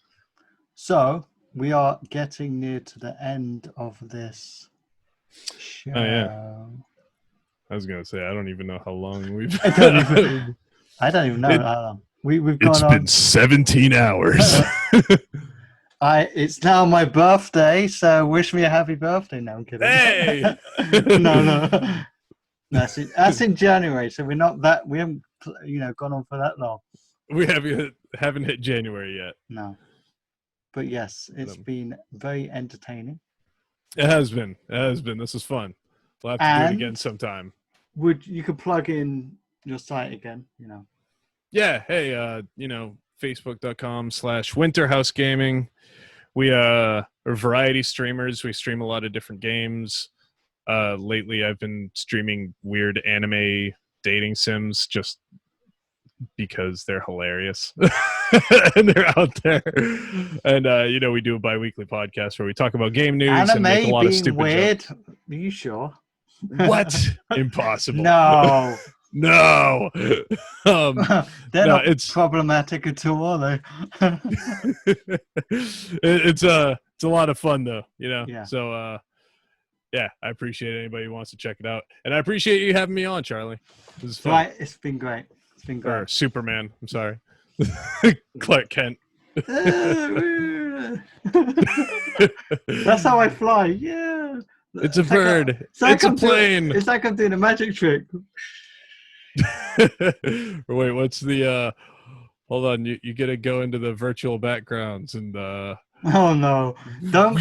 so we are getting near to the end of this show. Oh yeah. I was gonna say, I don't even know how long we've. I don't even know how long we've gone on. It's been 17 hours. It's now my birthday, so wish me a happy birthday. No, I'm kidding. Hey! no. That's in January, so we haven't gone on for that long. We haven't hit January yet. No. But yes, it's been very entertaining. It has been. This is fun. We'll have to do it again sometime. You could plug in your site again, Yeah. Hey, facebook.com/winterhousegaming. We are variety streamers. We stream a lot of different games. Lately I've been streaming weird anime dating sims just because they're hilarious and they're out there. And we do a bi-weekly podcast where we talk about game news anime and make a lot of stupid weird jokes. Are you sure? What? Impossible. No. No. They're not problematic at all, are they? It's a lot of fun though, Yeah. So yeah, I appreciate anybody who wants to check it out. And I appreciate you having me on, Charlie. This is fun. Right, it's been great. Or Superman, I'm sorry. Clark Kent. That's how I fly. Yeah. It's a bird. It's a plane. It's like I'm doing a magic trick. Wait, what's the hold on, you gotta go into the virtual backgrounds and oh no. Don't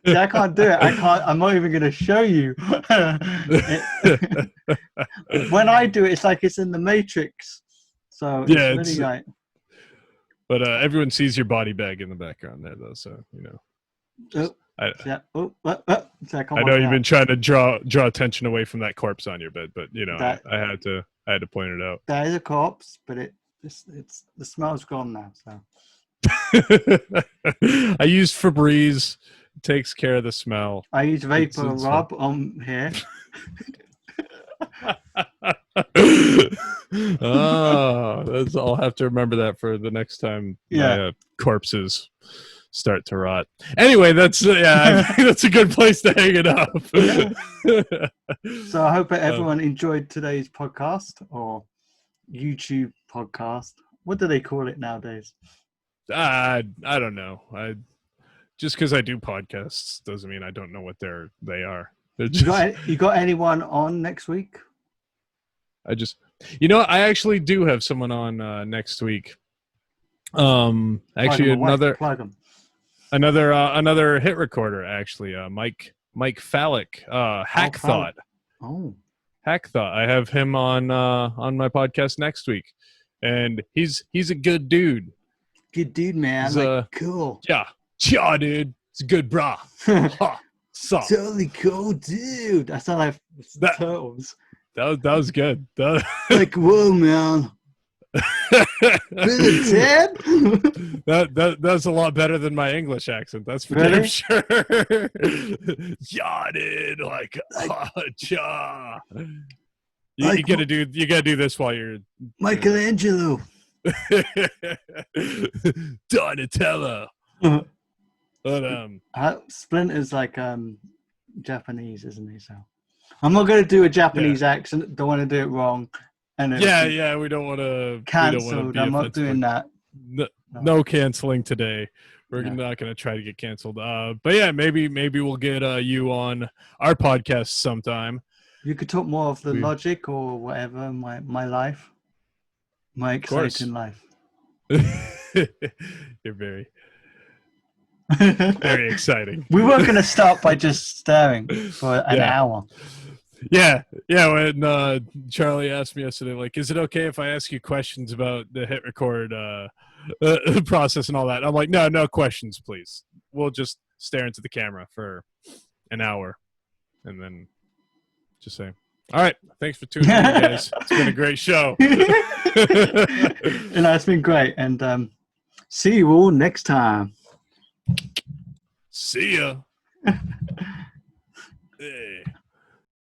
See, I can't do it. I'm not even gonna show you. When I do it, it's like it's in the Matrix. So it's really like. But everyone sees your body bag in the background there, though. So I know you've been trying to draw attention away from that corpse on your bed, but I had to point it out. That is a corpse, but it's the smell's gone now. So I used Febreze. Takes care of the smell. I use Vapor Rub on here. I'll have to remember that for the next time my corpses start to rot. Anyway, that's that's a good place to hang it up. So I hope everyone enjoyed today's podcast or YouTube podcast. What do they call it nowadays? I don't know. Just because I do podcasts doesn't mean I don't know what they are. You got anyone on next week? I actually do have someone on next week. Actually, another hit recorder. Actually, Mike Fallick, Hack Thought. Oh, Hack Thought. I have him on my podcast next week, and he's a good dude. Good dude, man. Cool. Yeah, dude. It's a good bra. Totally cool, dude. I sound like turtles. That was good. Like, whoa, man. Really, Ted? That's a lot better than my English accent. That's for damn sure. Yeah, dude. You gotta do this while you're Michelangelo. Donatello. But Splinter's like Japanese, isn't he? So I'm not going to do a Japanese accent. Don't want to do it wrong. And we don't want to cancelled. I'm not doing that. No canceling today. We're not going to try to get canceled. But yeah, maybe we'll get you on our podcast sometime. You could talk more of the logic or whatever. My life, my exciting life. You're very exciting. We weren't going to start by just staring for an hour. Yeah. When Charlie asked me yesterday, like, is it okay if I ask you questions about the hit record process and all that? I'm like, no questions, please. We'll just stare into the camera for an hour and then just say, all right, thanks for tuning in, guys. It's been a great show. It's been great. And see you all next time. See ya. Hey.